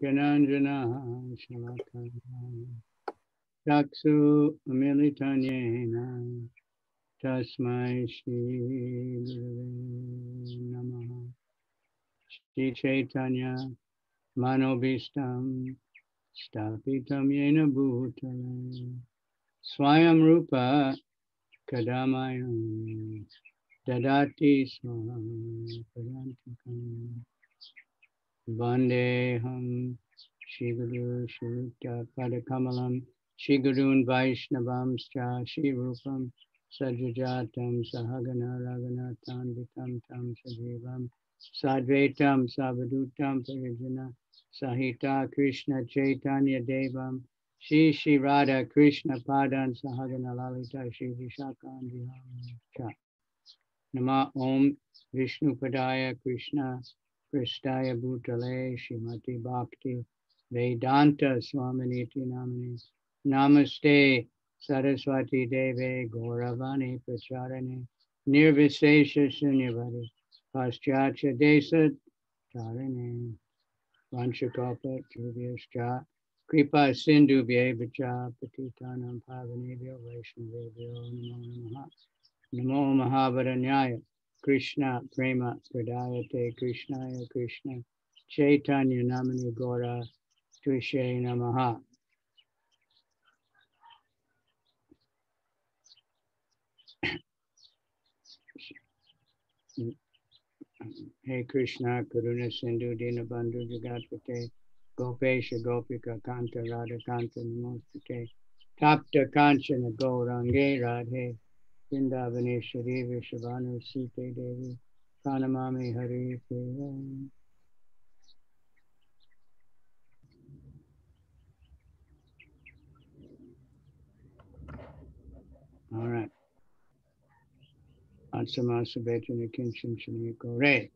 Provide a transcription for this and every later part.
Gananjana Shalakaya Daksu Militanyena Tasmai Shri Gurave Namaha Shri Chaitanya Manobhistam Stapitam Yena Bhutale Swayam Rupa Kadamayam Dadati Swam Padantikam Vandeham Shri Guru Shruta Padakamalam Shri Gurun Vaishnavamscha Shri Rupam Sajajatam Sahagana Raghunatam Vitam Tam Sajivam Sadvaitam Savadutam Parijana Sahita Krishna Chaitanya Devam Shri Shri Radha Krishna Padan Sahagana Lalita Shri Vishakam Viham Nama Om Vishnu Padaya Krishna Pristaya Bhutale Shrimati Bhakti Vedanta Swaminiti Namani Namaste Saraswati Deve Gauravani Pracharane Nirvisesha Sunyavadi Paschatya Desa Tarane Vanchakalpa Chubhyascha Kripa Sindhu Vyevacha Patitanam Pavanebhyo Vaishnavebhyo Namo Namaha Namo Mahavaranyaya Krishna Prema Pradayate Krishnaya Krishna Chaitanya Namani Gora Trishe Namaha. Hey Krishna Karuna Sindhu Dinabandhu Jagatpate Gopesha Gopika Kanta Radha Kanta Namostate Tapta Kanchana Gaurange Radhe Vrindavaneshwari Vishavanu Sita Devi Pranamami Hari Priya. All right. Atsamasa Betana Kinshin Shaniya Kore.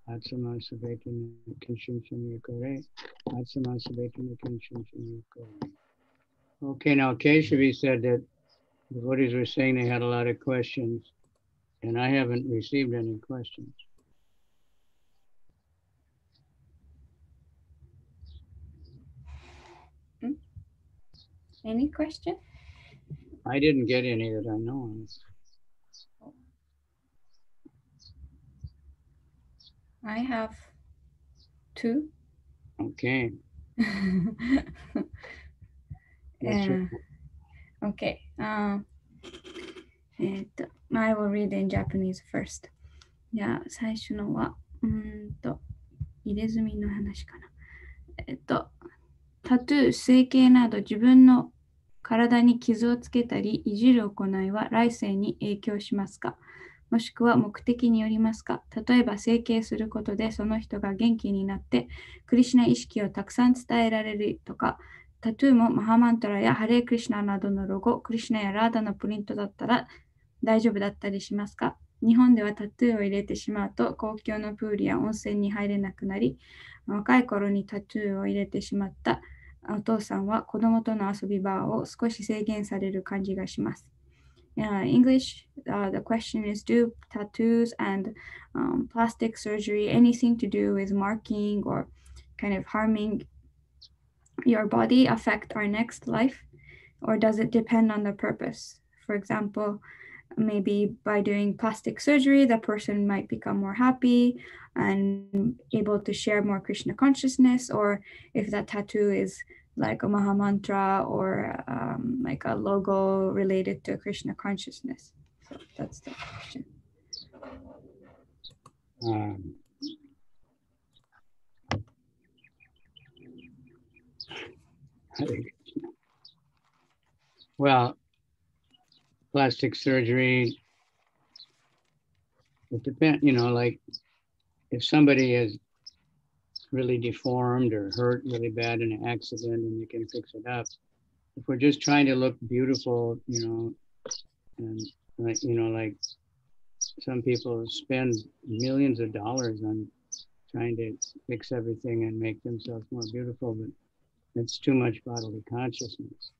Atsamasa Betana Kinshin Shaniya Kore. Atsamasa Betana Kinshin Shaniya Kore. Okay, now Keshavi said that the devotees were saying they had a lot of questions, and I haven't received any questions. Any question? I didn't get any that I know of. I have 2. Okay. Okay. I will read in Japanese first. じゃあ、最初のは、入れ墨の話かな。タトゥー、整形など自分の体に傷をつけたり、いじる行いは来世に影響しますか？もしくは目的によりますか？例えば整形することでその人が元気になってクリシュナ意識をたくさん伝えられるとか、タトゥーもマハマントラやハレークリシュナなどのロゴ、クリシュナやラーダのプリントだったら大丈夫だったりしますか？日本ではタトゥーを入れてしまうと公共のプールや温泉に入れなくなり、若い頃にタトゥーを入れてしまったお父さんは子供との遊び場を少し制限される感じがします。English, the question is, do tattoos and plastic surgery, anything to do with marking or kind of harming your body, affect our next life? Or does it depend on the purpose? For example, maybe by doing plastic surgery, the person might become more happy and able to share more Krishna consciousness, or if that tattoo is like a Maha Mantra or like a logo related to Krishna consciousness. So that's the question. Well, plastic surgery, it depends, like if somebody is really deformed or hurt really bad in an accident and you can fix it up. If we're just trying to look beautiful, and like some people spend millions of dollars on trying to fix everything and make themselves more beautiful, but it's too much bodily consciousness.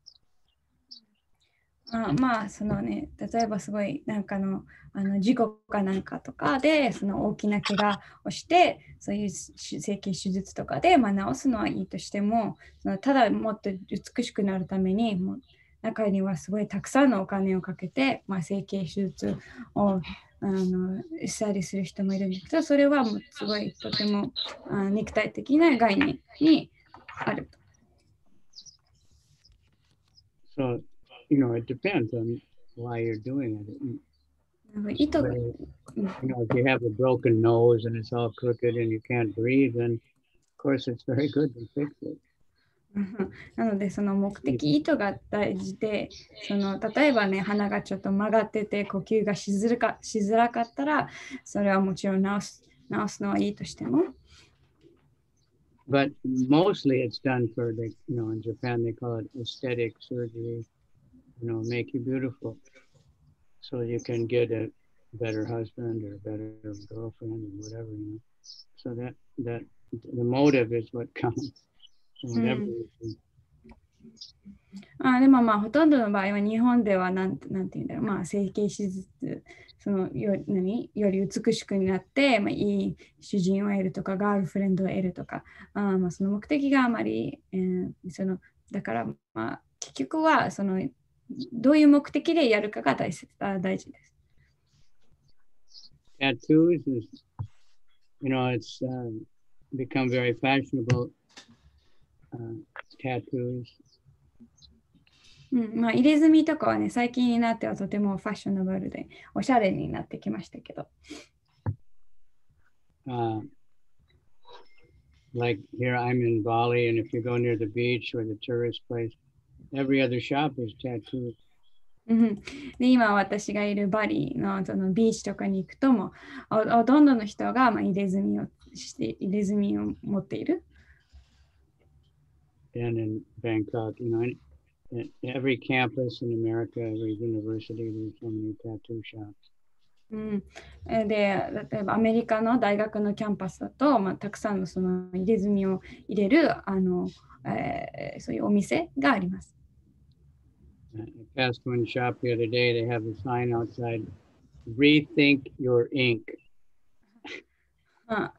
まあそのね、例えばすごいなんか事故かなんかとかでその大きな怪我をしてそういう整形手術とかで、まあ、治すのはいいとしてもそのただもっと美しくなるためにもう中にはすごいたくさんのお金をかけて、まあ、整形手術をしたりする人もいるんだけど、それはもうすごいとても肉体的な概念にあると。So, you know, it depends on why you're doing it. 意図が You know, if you have a broken nose and it's all crooked and you can't breathe, then of course it's very good to fix it. なのでその目的意図が大事でその例えばね鼻がちょっと曲がってて呼吸がしづらかったらそれはもちろん治すのはいいとしても But mostly it's done for the, you know, in Japan they call it aesthetic surgery, you know, make you beautiful. So you can get a better husband or a better girlfriend or whatever, you know. So that the motive is what counts. Whatever. でもまあほとんどの場合は日本ではなんていうんだろう、まあ、整形手術そのより美しくなって、まあ、いい主人を得るとかガールフレンドを得るとかまあ、その目的があまり、だからまあ結局はそのどういう目的でやるかが大事です。Tattoos is, you know, it's become very fashionable. Tattoos. まあ、入れ墨とかはね、最近になってはとてもファッショナブルでおしゃれになってきましたけど。Like here, I'm in Bali, and if you go near the beach or the tourist place, every other shop is tattoos. で今私がいるバリのそのビーチとかに行くともほとんどの人がまあ入れ墨を持っている。And in Bangkok, you know, every campus in America, every university, there's so many tattoo shops. で例えばアメリカの大学のキャンパスだと、まあ、たくさんのその入れ墨を入れるそういうお店があります。I passed one shop the other day. They have a sign outside, "Rethink your ink." あ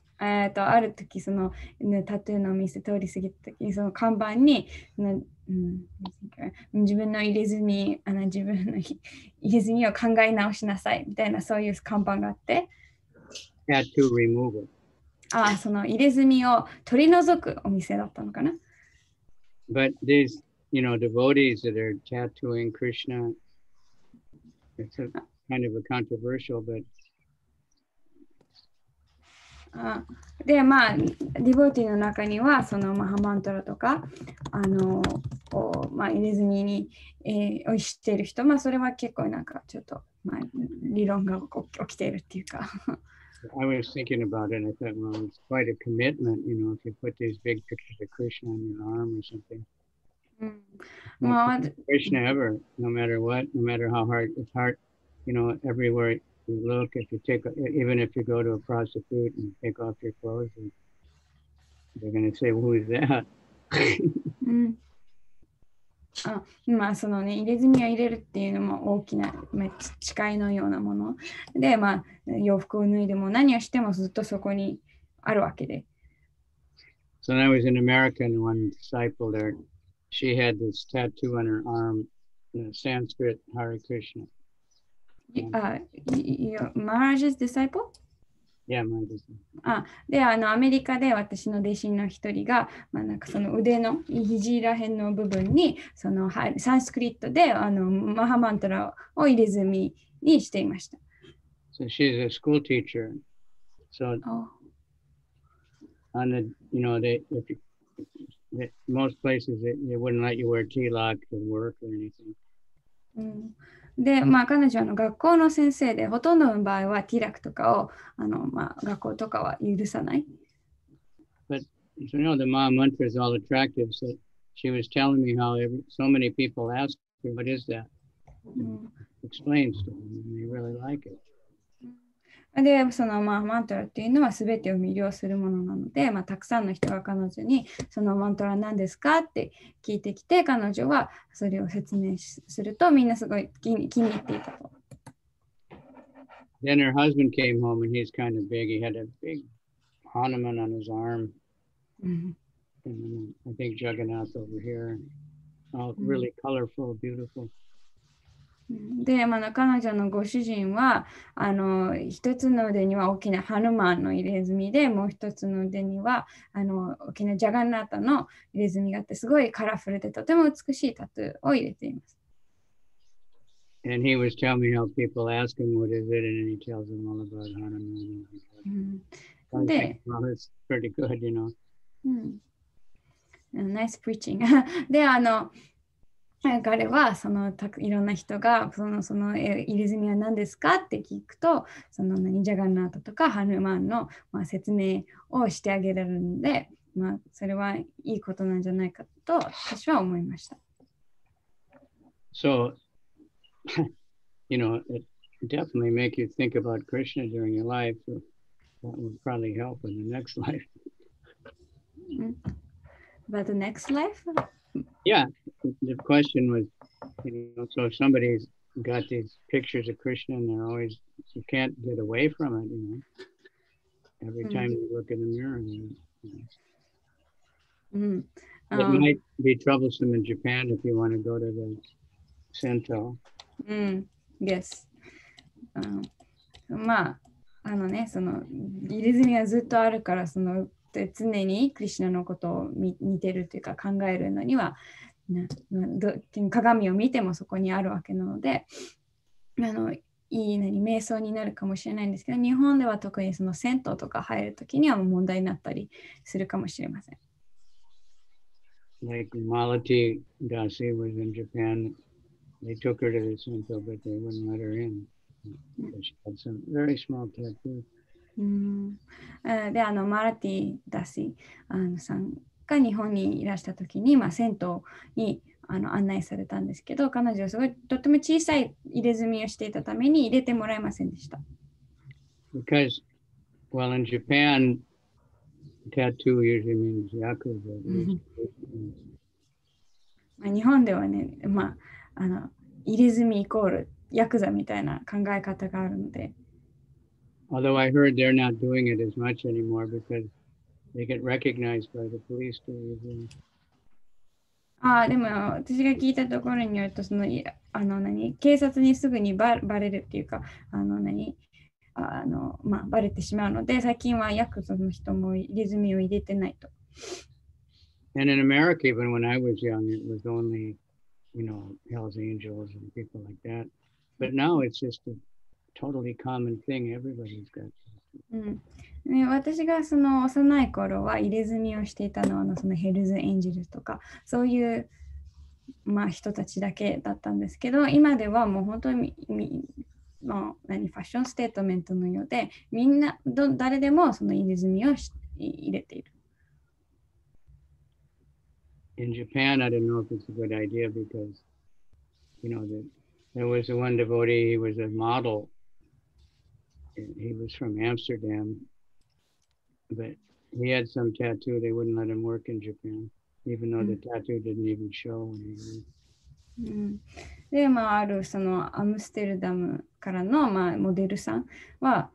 る時その、ね、タトゥーのお店通り過ぎた時にその看板に、自分の入れ墨自分の入れ墨を考え直しなさいみたいなそういう看板があって Tattoo removal. その入れ墨を取り除くお店だったのかな。But these, you know, devotees that are tattooing Krishna, it's kind of a controversial, butでまあディボーティーの中にはそのマハマントラとかまあ、入れ墨に、をしている人、まあ、それは結構なんかちょっと、まあ、理論が起きているっていうか。I was thinking about it and I thought, well, it's quite a commitment, you know, if you put these big pictures of Krishna on your arm or something. Krishna ever, no matter what, no matter how hard, it's hard, you know, everywhere you look, if you take, even if you go to a prostitute and take off your clothes, they're going to say, well, who is that? まあそのね入れ墨を入れるっていうのも大きな誓いのようなもので、まあ洋服を脱いでも何をしてもずっとそこにあるわけで。So when I was in America, and one disciple there, she had this tattoo on her arm, Sanskrit Hare Krishna. Maharaj's disciple? Yeah, my disciple. でアメリカで私の弟子の一人が、まあ、なんかその腕の肘らへんの部分にそのサンスクリットでマハマントラを入れ墨にしていました。So she's a school teacher. So on the, you know, most places they wouldn't let you wear T-lock to work or anything. で、まあ、彼女の学校の先生で、ほとんどの場合はティラクとかをまあ、学校とかは許さない。But you know, the Maha Mantra is all attractive. So she was telling me how so many people ask her, "What is that?" Explains to them, and they really like it. で、そのマントラっていうのは全てを魅了するものなので、たくさんの人が彼女にそのマントラ何ですかって聞いてきて、彼女はそれを説明するとみんなすごい気に入っていたと。Then her husband came home and he's kind of big. He had a big ornament on his arm. And then I think Jagannath over here. All really colorful, beautiful. で、彼女のご主人は一つの腕には大きなハヌマンの入れ墨で、もう一つの腕には大きなジャガンナータの入れ墨があって、すごいカラフルでとても美しいタトゥーを入れています。And he was telling me how people ask him what is it, and then he tells them all about Hanuman. De, well, it's pretty good, you know. Nice preaching. で、彼はいろんな人がその入れ墨は何ですかって聞くと、そのジャガンナータとかハヌマンの、説明をしてあげられるので、それはいいことなんじゃないかと私は思いました。So, you know, it definitely make you think about Krishna during your life. So that would probably help in the next life. About the next life? Yeah, the question was, you know, so if somebody's got these pictures of Krishna and they're always, you can't get away from it, you know. Every time you look in the mirror, it might be troublesome in Japan if you want to go to the Sento. Yes. その入れ墨はずっとあるから、常にクリシュナのことを見てるというか考えるのには、鏡を見てもそこにあるわけなので、いい瞑想になるかもしれないんですけど、日本では特にその銭湯とか入るときには問題になったりするかもしれません。Like Malati Dasi was in Japan. They took her to the Sento, but they wouldn't let her in. She had some very small tattoos. で、マラティダシさんが日本にいらしたときに、銭湯に案内されたんですけど、彼女はすごいとても小さい入れ墨をしていたために入れてもらえませんでした。Because, well, in Japan, tattoo usually means yakuza. 日本ではね、入れ墨イコールヤクザみたいな考え方があるので。Although I heard they're not doing it as much anymore because they get recognized by the police too easily. でも私が聞いたところによると、警察にすぐにバレるっていうか、バレてしまうので、最近はヤクザの人も入れ墨を入れてないと。And in America, even when I was young, it was only, you know, Hell's Angels and people like that. But now it's just a totally common thing. Everybody's got. 私がその幼い頃は入れ墨をしていたのはそのヘルズ・エンジェルとかそういう、人たちだけだったんですけど、今ではもう本当にファッションステートメントのようで、みんな誰でもその入れ墨を入れている。In Japan, I don't know if it's a good idea because, you know, there was one devotee, he was a model. He was from Amsterdam, but he had some tattoo. They wouldn't let him work in Japan, even though the tattoo didn't even show. で、あるそのアムステルダムからの、モデルさんは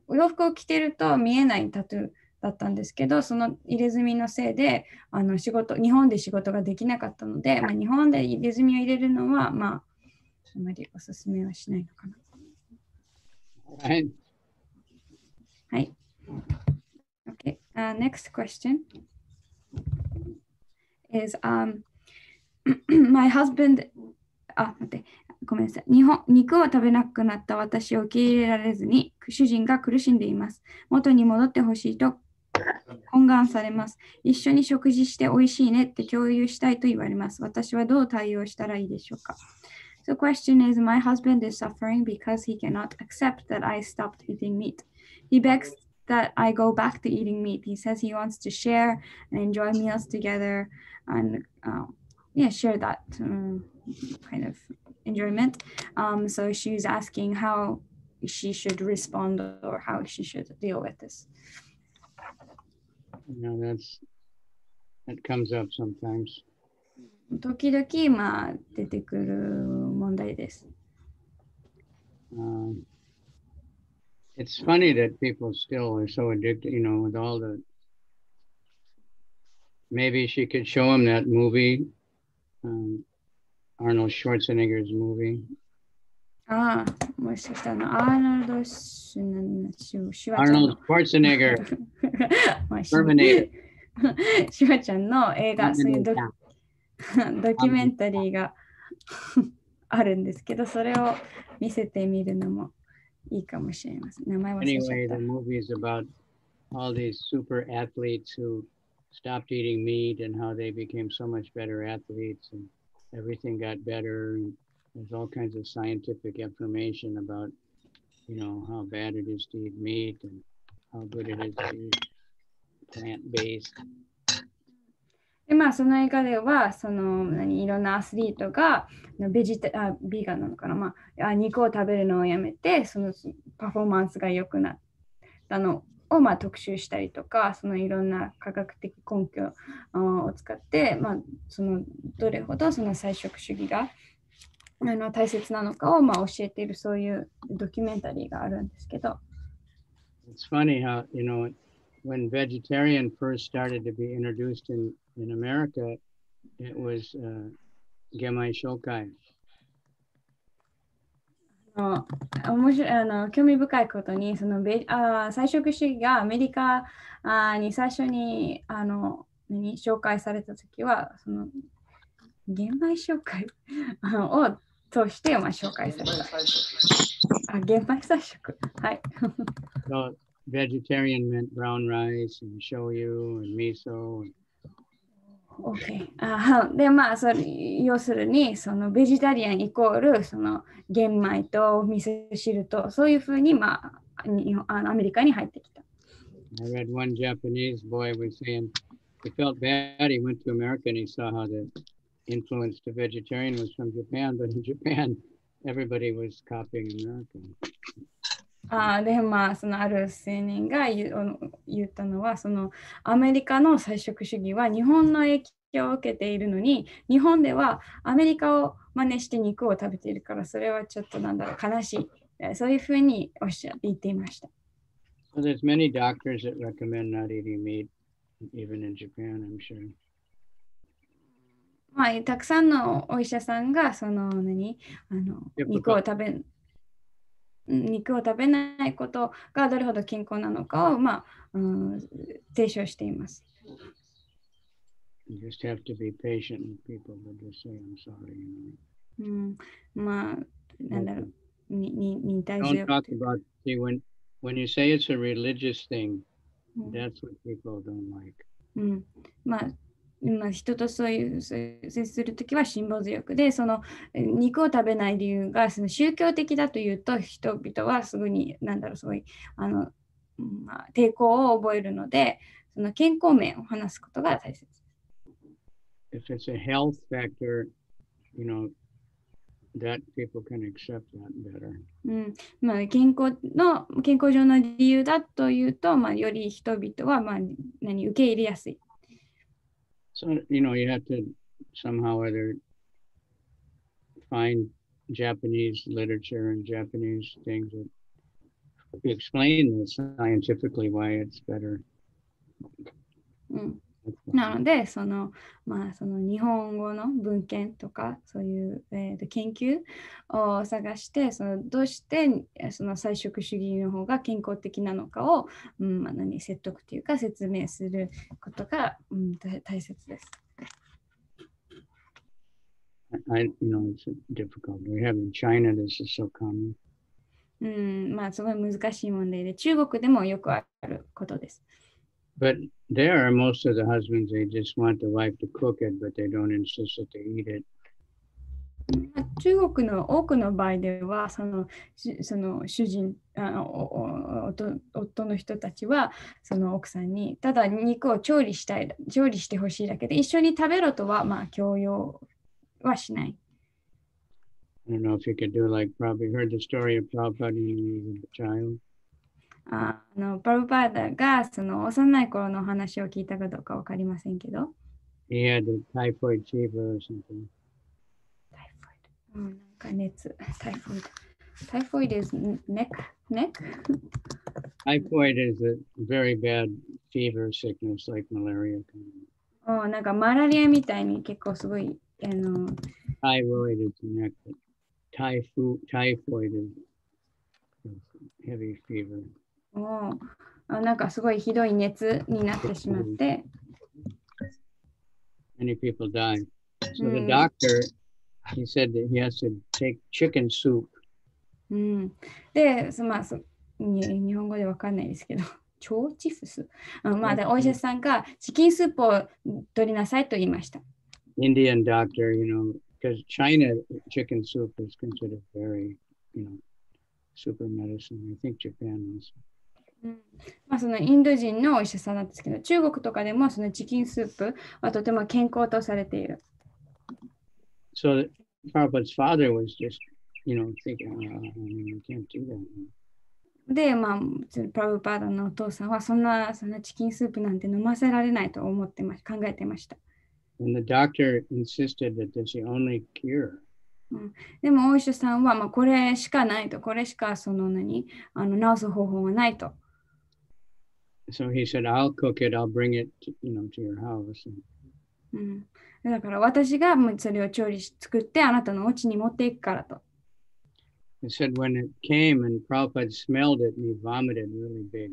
お洋服を着てると見えないタトゥーだったんですけど、その入れ墨のせいで日本で仕事ができなかったので、日本で入れ墨を入れるのは、あまりおすすめはしないのかな。はい。Okay. Next question is my husband 待って、ごめんなさい。肉を食べなくなった私を受け入れられずに主人が苦しんでいます。元に戻ってほしいと懇願されます。一緒に食事して美味しいねって共有したいと言われます。私はどう対応したらいいでしょうか。The question is, my husband is suffering because he cannot accept that I stopped eating meat. He begs that I go back to eating meat. He says he wants to share and enjoy meals together and share that kind of enjoyment. So she's asking how she should respond or how she should deal with this. That comes up sometimes. 時々、まあ、出てくる問題です。It's funny that people still are so addicted, with all the. Maybe she could show him that movie, Arnold Schwarzenegger's movie. もしかしたらアーノルド・シュワちゃんの Arnold Schwarzenegger. Terminator. シュワちゃんの映画、そういうドキュメンタリーがあるんですけど、それを見せてみるのもいいかもしれません。名前忘れちゃった。Anyway, the movie is about all these super athletes who stopped eating meat and how they became so much better athletes and everything got better. And there's all kinds of scientific information about, how bad it is to eat meat and how good it is to eat plant-based. でまあ、その映画ではいろんなアスリートがビーガンなのかな、まあ、肉を食べるのをやめてそのパフォーマンスが良くなったのを、まあ、特集したりとか、そのいろんな科学的根拠を使って、まあ、どれほどその菜食主義が大切なのかを、まあ、教えているそういうドキュメンタリーがあるんですけど。It's funny how, when vegetarian first started to be introduced in America, it was Gemai Shokai. 面白い興味深いことに菜食主義がアメリカに最初に紹介されたときは玄米紹介を通して、まあ、紹介された。玄米菜食。はい。So, vegetarian meant brown rice and shoyu and miso. Okay. で、まあ、要するに、ベジタリアンイコール、玄米と味噌汁と、そういうふうに、まあ、アメリカに入ってきた。I read one Japanese boy was saying he felt bad. He went to America and he saw how the influence to vegetarian was from Japan, but in Japan, everybody was copying America. でまあある青年が言ったのはアメリカの菜食主義は日本の影響を受けているのに日本ではアメリカを真似して肉を食べているからそれはちょっと悲しいそういうふうに言っていました。So there's many doctors that recommend not eating meat, even in Japan, I'm sure. まあたくさんのお医者さんが肉を食べないことがどれほど健康なのかを、まあ提唱しています。You just have to be patient with people that just say, I'm sorry. まあ、なんだろう、忍耐強 Don't く talk て。about, see, when you say it's a religious thing, that's what people don't like. まあ、人とそういう接するときは辛抱強くで、肉を食べない理由が宗教的だというと、人々はすぐに、すごい抵抗を覚えるので、健康面を話すことが大切です。If it's a health factor, that people can accept that better. まあ、健康上の理由だというと、まあ、より人々は、まあ、受け入れやすい。So, you have to somehow either find Japanese literature and Japanese things that explain this scientifically why it's better. なので、まあ、日本語の文献とか、そういう、研究を探して、どうして菜食主義の方が健康的なのかを、まあ、説得というか説明することが、大切です。It's difficult. We have in China, this is so common. まあ、すごい難しい問題で、中国でもよくあることです。But there, most of the husbands, they just want the wife to cook it, but they don't insist that they eat it. 中国の多くの場合では、主人夫の人たちは、奥さんに、ただ肉を調理してほしいだけで、一緒に食べろとは、まあ、強要はしない。I don't know if you could do like probably heard the story of Prabhupada when he was a child. パルパーダがその幼い頃の話を聞いたかどうかわかりませんけど。He had the typhoid fever or something. タイフォイド。なんか熱。タイフォイド。タイフォイド is neck? Typhoid is a very bad fever sickness like malaria. なんかマラリアみたいに結構すごいThyroid is neck. Typhoid is heavy fever. なんかすごいひどい熱になってしまって。Many people die. So the doctor, he said that he has to take chicken soup. で、日本語でわかんないですけど、腸チフス。でお医者さんがチキンスープを取りなさいと言いました。Indian doctor, because China chicken soup is considered very, super medicine. I think Japan was. そのインド人のお医者さんなんですけど、中国とかでもそのチキンスープはとても健康とされている。So Prabhupada's father was just, thinking, I can't do that. で、プラブパーダのお父さんはそんなチキンスープなんて飲ませられないと考えてました。And the doctor insisted that this is the only cure. でもお医者さんは、これしかないと、これしか治す方法はないと。So he said, I'll cook it, I'll bring it to your house. だから私がそれを作ってあなたのお家に持っていくからと。He said when it came and Prabhupada smelled it and he vomited really big.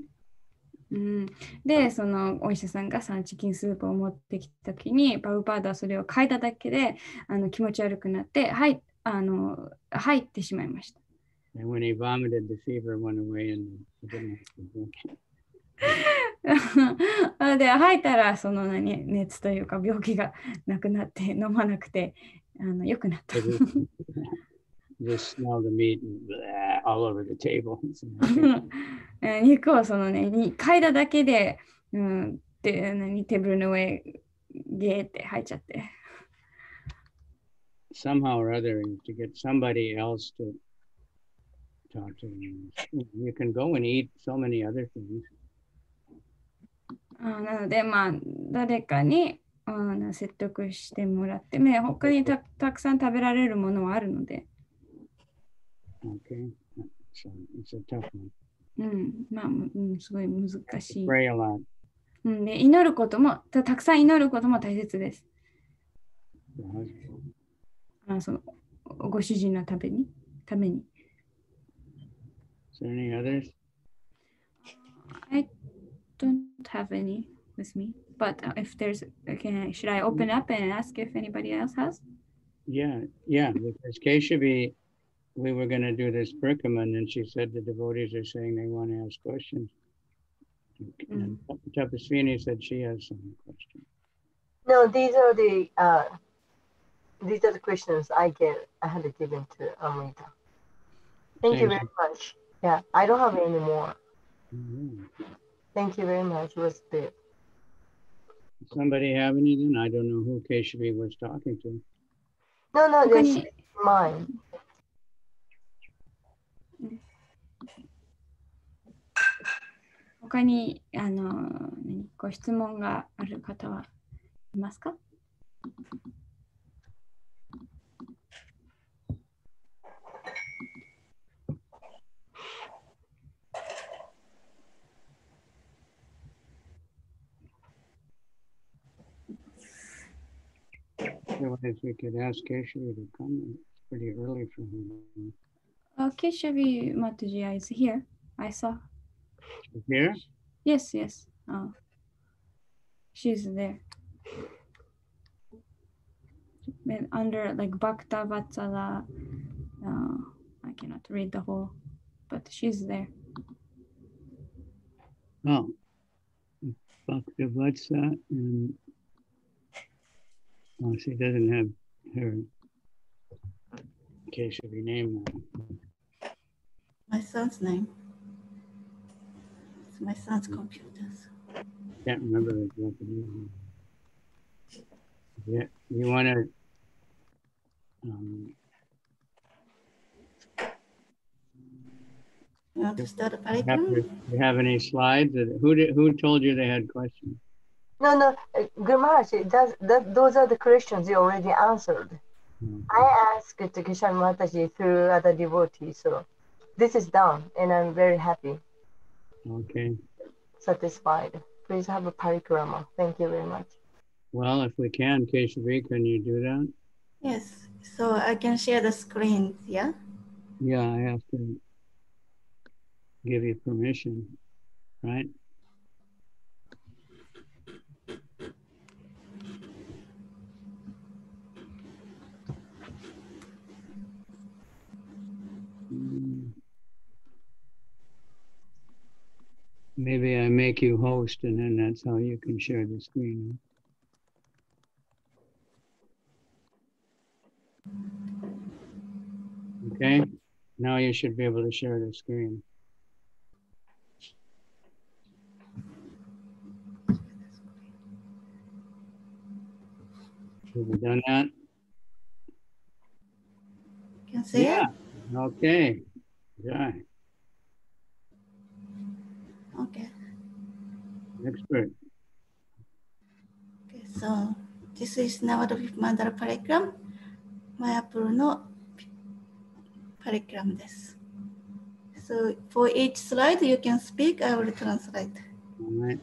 で、そのお医者さんがチキンスープを持ってきたときに、パウパーダはそれを嗅いだだけで気持ち悪くなって、入ってしまいました。And when he vomited, the fever went away and he didn't have to drink. で、吐いたら熱というか病気がなくなって飲まなくて良くなった。Just smell the meat and all over the table. 肉を嗅いだだけで、テーブルの上ゲーって入っちゃって。Somehow or other, to get somebody else to talk to them. You can go and eat so many other things. なので、誰かに説得してもらって、他にたくさん食べられるものはあるので。Okay. So it's a tough one. すごい難しい。Pray a lot. で、祈ることも、たくさん祈ることも大切です。ご主人のために。Is there any others? I don't have any with me. But if there's, should I open up and ask if anybody else has? Yeah. Because Keshavi, we were going to do this Brickaman, and she said the devotees are saying they want to ask questions. And Tapasvini said she has some questions. No, these are the questions I had given to Amrita. Thank you very much. Yeah, I don't have any more. Thank you very much. It was good. Somebody have anything? I don't know who Keshavi was talking to. No, this is mine. 他にご質問がある方はいますかOtherwise, we could ask Keshavi to come. It's pretty early for him. Keshavi Mataji is here. I saw. Here? Yes. She's there. Under Bhakta Vatsala. I cannot read the whole, but she's there. Oh. Bhakta Vatsa and she doesn't have her Keshavi name now. My son's name. It's my son's computers. Can't remember what the name is. Yeah, you want to want to start a Do parigram? you have any slides? Who told you they had questions? No, Guru Maharaj, those are the questions you already answered. I asked to Kishan Mataji through other devotees, so this is done, and I'm very happy, Okay. satisfied. Please have a parikrama. Thank you very much. Well, if we can, Keshavi, can you do that? Yes. So I can share the screen, yeah? Yeah, I have to give you permission, right? Maybe I make you host and then that's how you can share the screen. Okay, now you should be able to share the screen. Have you done that? Can see it? Okay. Yeah. Okay. Expert. Okay, so this is Navadvip Mandala Parigram. Mayapur no Parigram desu. So for each slide you can speak, I will translate. All right.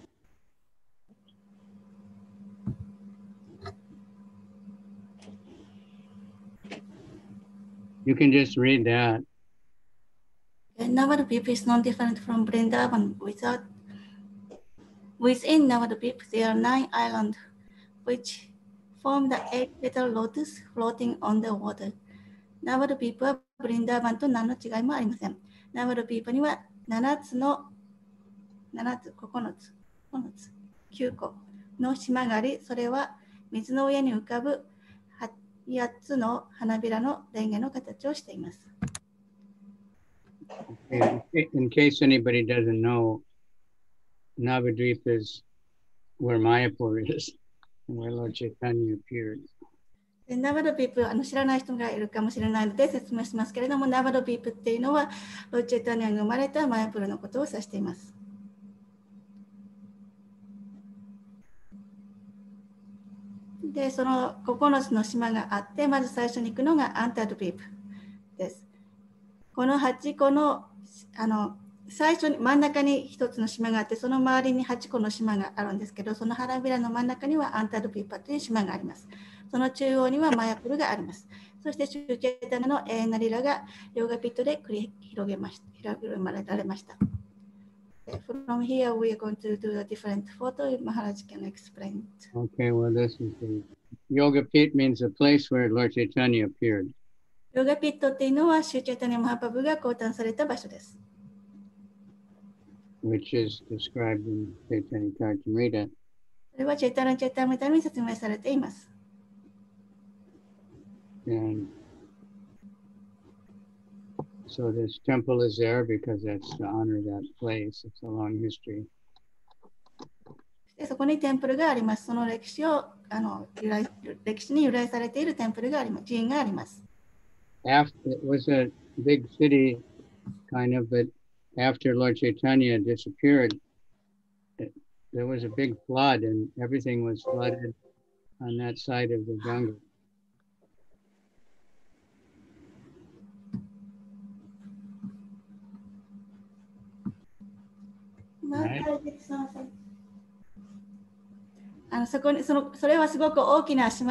You can just read that. Navadvip is not different from Vrindavan. Within Navadvip, there are 9 islands which form the 8-petal lotus floating on the water. ナワルピープはブリンダーバンと何の違いもありません。ナワルピープには9つ、9個の島があり、それは水の上に浮かぶ8つの花びらのレンゲの形をしています。In case anybody doesn't know, Navadvip is where Mayapur is, where Lord Chaitanya appeared. ナバドピープ知らない人がいるかもしれないので説明しますけれども、ナバドピープっていうのはローチェタニアが生まれたマヤプールのことを指しています。で、その9つの島があって、まず最初に行くのがアンタドピープです。この8個の最初に真ん中に1つの島があって、その周りに8個の島があるんですけど、その花びらの真ん中にはアンタドピーパという島があります。その中央にはマヤプルがあります。そしてシュチェタナの永遠なリラがヨガピットで繰り広げられました。From here we are going to do a different photo. Maharaj can explain. Okay, well this is the Yoga Pit means a place where Lord Chaitanya appeared. ヨガピットっていうのはシュチェタナマハパブが降誕された場所です。Which is described in Chaitanya Charitamrita. それはチェタナチェタムタに説明されています。And so this temple is there because that's to honor that place. It's a long history. そこにテンプルがあります。その歴史に由来されているテンプルがあります。寺院があります。It was a big city, kind of, but after Lord Chaitanya disappeared, there was a big flood and everything was flooded on that side of the Ganga. Right. それはすごく大きな町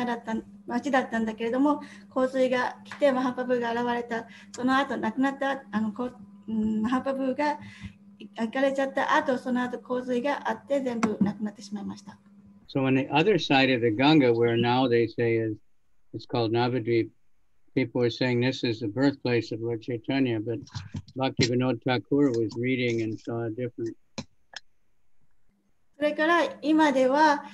だったんだけれども、洪水が来てマハパブが現れた、その後亡くなったマハパブが行かれちゃった後、その後洪水があって全部なくなってしまいました。So on the other side of the Ganga, where now they say it's called Navadvip, people were saying this is the birthplace of Lord Chaitanya, but Bhaktivinoda Thakur was reading and saw a different. それから今では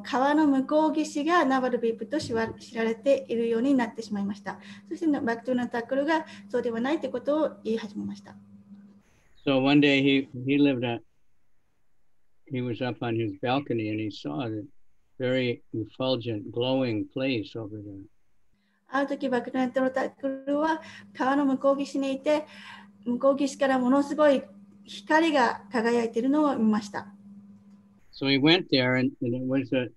川の向こう岸がナバルビープと知られているようになってしまいました。そしてバクティノダタクルがそうではないということを言い始めました。So one day he was up on his balcony and he saw a very effulgent, glowing place over there. ある時バクティノダタクルは川の向こう岸にいて向こう岸からものすごい光が輝いているのを見ました。So he went there, and it was a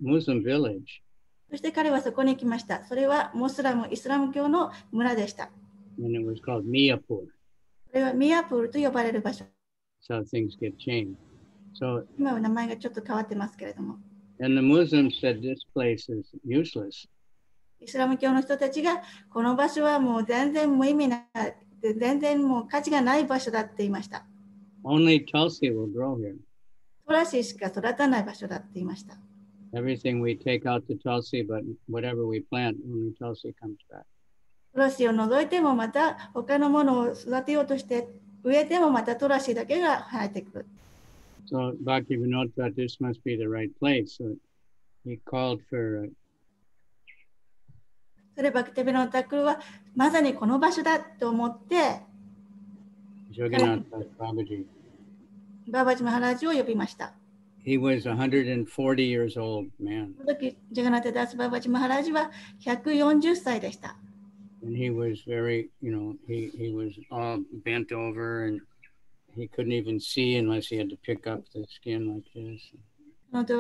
Muslim village. そして彼はそこに来ました。それはイスラム教の村でした。And it was called Miyapur. これはミヤプールと呼ばれる場所。So things get changed. So, 今は名前がちょっと変わってますけれども。and the Muslims said this place is useless. イスラム教の人たちがこの場所はもう全然無意味な、全然もう価値がない場所だって言いました。Only Tulsi will grow here. トラシしか育たない場所だって言いました。Everything we take out the Tulsi, but whatever we plant, only Tulsi comes back. トラシを除いてもまた他のものを育てようとして植えてもまたトラシだけが生えてくる。So Bhaktivinoda thought this must be the right place. So he called for それバクティビノタクルはまさにこの場所だと思ってJagannath Babaji. ババジマハラージを呼びました。He was 140 years old, man. その時ジャガナタダスババジマハラージは140歳でした。And he was very, he was all bent over and he couldn't even see unless he had to pick up the skin like this.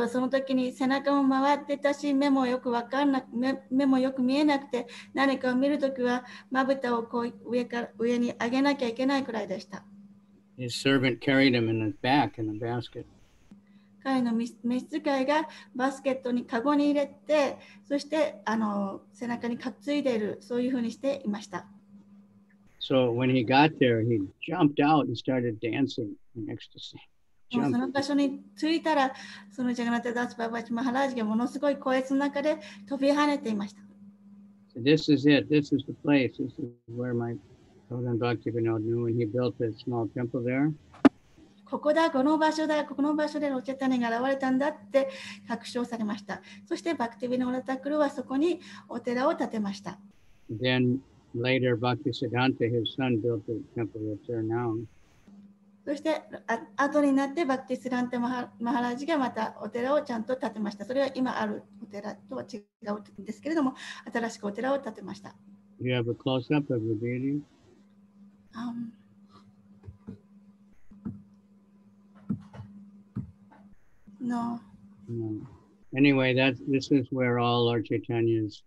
その時に背中も回ってたし、目もよく見えなくて、何かを見るときはまぶたをこう上に上げなきゃいけないくらいでした。His servant carried him in his back in a basket. 彼の召使いがバスケットにカゴに入れて、そして背中に担いでいる、そういうふうにしていました。So when he got there, he jumped out and started dancing in ecstasy. その場所に着いたら、そのジャガナタダスババチマハラージがものすごい高熱の中で飛び跳ねていました。So this is it. This is the place. This is where my Gautam Bhaktivinoda knew, and he built a small temple there. ここだ、この場所だ、この場所でロチェタネが現れたんだって確証されました。そしてバクティビノーラタクルはそこにお寺を建てました。Then later, Bhaktisiddhanta, his son, built the temple that's there now. そして後になってバクティスランテマハラージがまたお寺をちゃんと建てました。それは今あるお寺とは違うんですけれども、新しくお寺を建てました。Do you have a close-up of the deity? No. Anyway, this is where all Lord Chaitanya's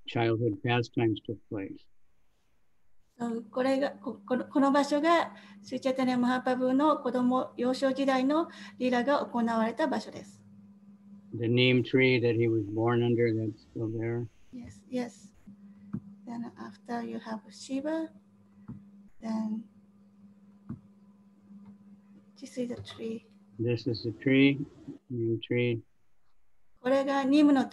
childhood pastimes took place. この場所がスーチャタニャマハパブの幼少時代のリラが行われた場所です。The neem tree that he was born under, that's still there. Yes, yes. Then after you have Shiva, then this is the tree. This is the tree, neem tree. これがニムの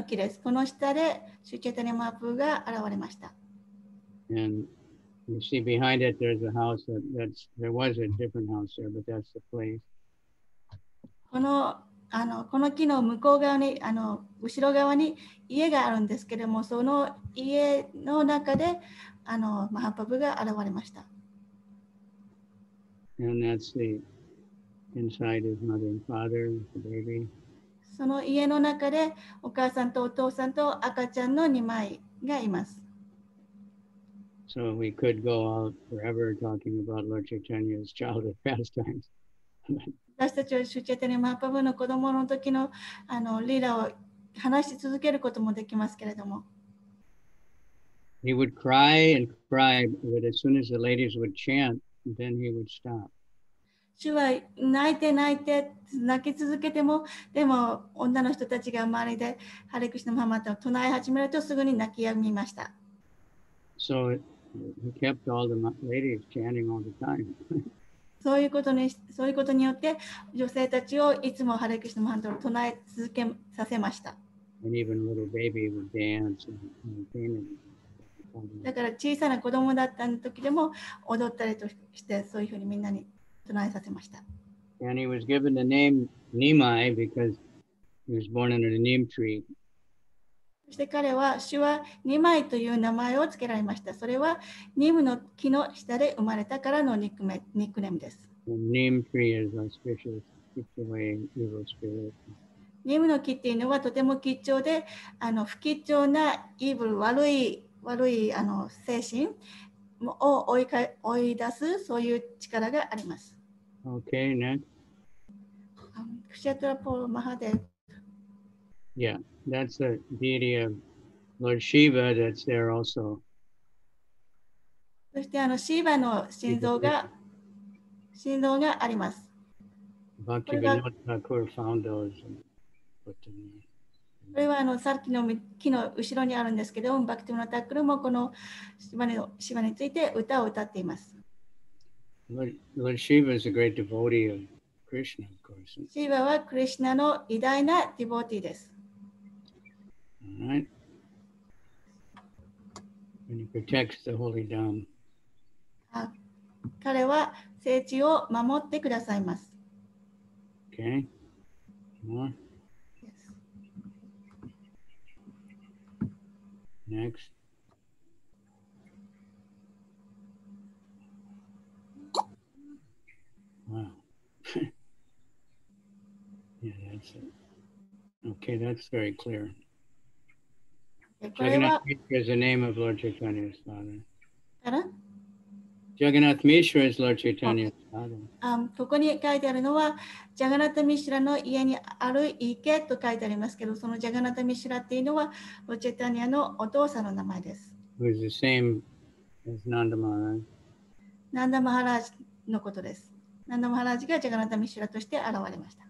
木です。この下でスーチャタニャマハパブが現れました。And you see behind it, there's a house there was a different house there, but that's the place. この木の向こう側に、後ろ側に家があるんですけれども、その家の中で、マハパブが現れました。And that's the inside his mother and father, the baby. その家の中で、お母さんとお父さんと赤ちゃんの2枚がいます。So we could go out forever talking about Lord Chaitanya's childhood pastimes. 私たちはシュチャタニャマハパブの子供の時のリーラを話し続けることもできますけれども。He would cry and cry, but as soon as the ladies would chant, then he would stop. 主は泣き続けても、でも女の人たちが周りでハレクシナマハマタを唱え始めるとすぐに泣き止みました。So he kept all the ladies chanting all the time. そういうことによって女性たちをいつもハレクシナマハマタを唱え続けさせました。And even little baby would dance and entertain him. だから小さな子供だった時でも踊ったりとしてそういうふうにみんなに唱えさせました。And he was given the name Nimai because he was born under the neem tree. そして彼は主はニマイという名前を付けられました。それはニムの木の下で生まれたからのニックネームです。Neem tree is auspicious, keeps away evil spirits. ニムの木っていうのはとても吉祥で、不吉祥なイーブル、悪い精神、を追い出すそういう力があります。Okay, next. クシャトラポール・マハデー。Yeah, that's the deity of Lord Shiva that's there also. そしてシーバの心臓があります。Bhaktivinoda Thakur found those and put them there. これはさっきの木の後ろにあるんですけど、バクティムナタックルもこの芝について歌を歌っています。Lord Shiva is a great devotee of Krishna, of course. シーバはクリシュナの偉大なディボーティーです。All right. And he protects the holy Dham. 彼は聖地を守ってくださいます。Okay. More. Next. Wow. Yeah, that's it. Okay, that's very clear. これ Jagannath は Mishra is the name of Lord Chaitanya's father. から Jagannath Mishra is Lord Chaitanya's father. ここに書いてあるのは、ジャガナタ・ミシュラの家にある池と書いてありますけど、そのジャガナタ・ミシュラっていうのは、ロチェタニアのお父さんの名前です。Who is the same as Nanda Maharaj. ナンダ・マハラージのことです。ナンダ・マハラージがジャガナタ・ミシュラとして現れました。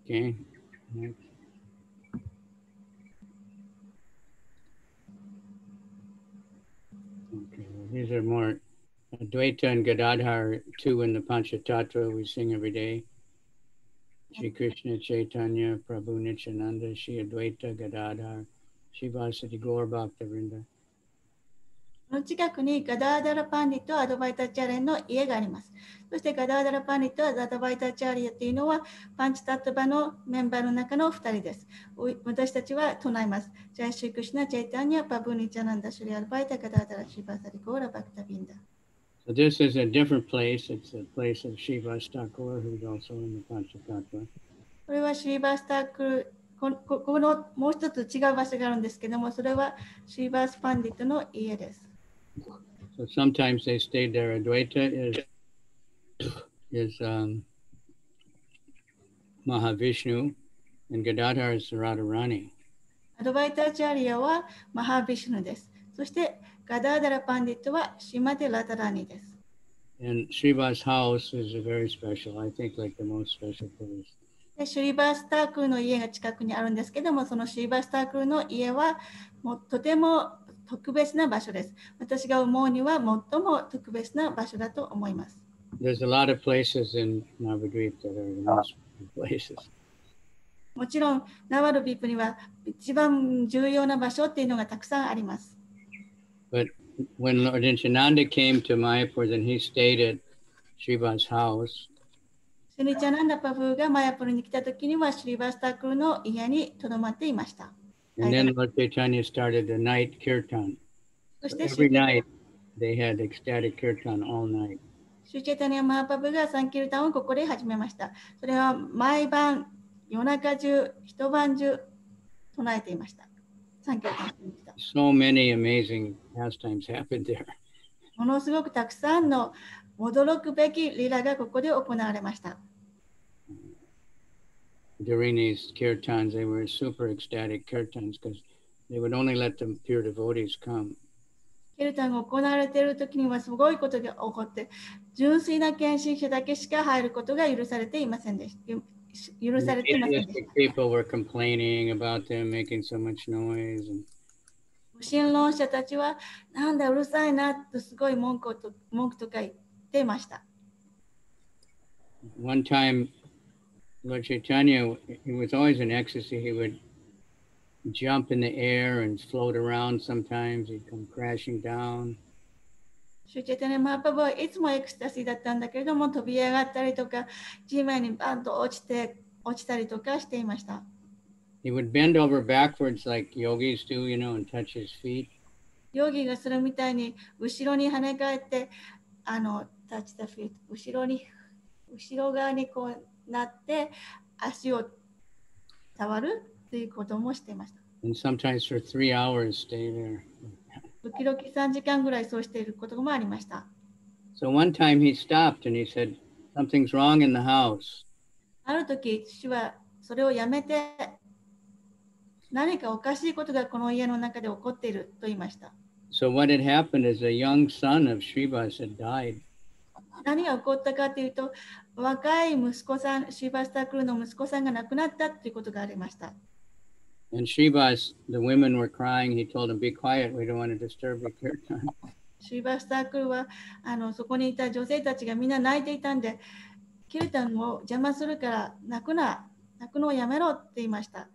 Okay. Next. Okay, well, these are more Advaita and Gadadhar, two in the Panchatattva we sing every day. Shri Krishna Chaitanya, Prabhu Nityananda, Shri Advaita Gadadhar, Shivasati Gaur Bhaktavrinda. この近くにガダーダラ・パンディとアドバイタチャーレンの家があります。そしてガダーダラ・パンディとアドバイタチャーリアというのはパンチタットバのメンバーの中の2人です。私たちは唱えます。ジャイシュクシュナ・チェイタニア・パブニチャナンダ・シュリアルバイタ・ガダーダラ・シバサリ・ゴーラ・バクタビンダ。So this is a different place. It's a place of Shivas Thakur, who's also in the Panchatattva. これはシーバースタークル、このもう一つ違う場所があるんですけども、それはシーバース・パンディットの家です。So sometimes they stayed there. Advaita is Mahavishnu, and Gadadhar is Radharani. アドバイタチャーリアはマハビシュヌです。そしてガダーダラ・パンディットはシマテ・ラタラニです。And Shiva's house is a very special, I think, like the most special place. でシュリバースタークルの家が近くにあるんですけども、そのシュリバースタークルの家はもうとても特別な場所です。私が思うには最も特別な場所だと思います。There's a lot of places in Navadvip that are the most special places. もちろん、ナワルビープには一番重要な場所っていうのがたくさんあります。But when Lord Nityananda came to Mayapur, then he stayed at Shiva's house. シュニチャナンダパブがマヤプルに来たときには、シュリバースタークルの家にとどまっていました。And then Lord Chaitanya started the night kirtan. そして Every night they had ecstatic kirtan all night. シュチェタニアマーパブがサンキルタンをここで始めました。それは毎晩、夜中中、一晩中唱えていました。サンキルタンしました。So many amazing pastimes happened there. ものすごくたくさんの驚くべきリラがここで行われました。During these kirtans, they were super ecstatic kirtans because they would only let the pure devotees come. キルタンが行われているときにはすごいことが起こって、純粋な献身者だけしか入ることが許されていませんでした。許されていませんでした。People were complaining about them making so much noise. 無神論者たちは、なんだうるさいなとすごい文句とか言っていました。One time, Lord Chaitanya, he was always in ecstasy. He would jump in the air and float around sometimes. He'd come crashing down. シュチェタニアマーパブはいつもエクスタシーだったんだけれども、飛び上がったりとか、地面にバンと落ちたりとかしていました。He would bend over backwards like yogis do, you know, and touch his feet. ヨギがするみたいに後ろに跳ね返って、タッチザフィート、後ろ側にこうなって足を触るということもしていました。And sometimes for 3 hours stay there. 時々3時間ぐらいそうしていることもありました。So one time he stopped and he said, something's wrong in the house. ある時、父はそれをやめて、何かおかしいことがこの家の中で起こっていると言いました。So what had happened is a young son of Shri Vas had died. 何が起こったかというと、若い息子さん、シーバースタークルの息子さんが亡くなったということがありました。And Shri Vas, the women were crying. He told them, be quiet, we don't want to disturb your kirtan. シーバースタークルはそこにいた女性たちがみんな泣いていたんで、キルタンを邪魔するから泣くのをやめろって言いました。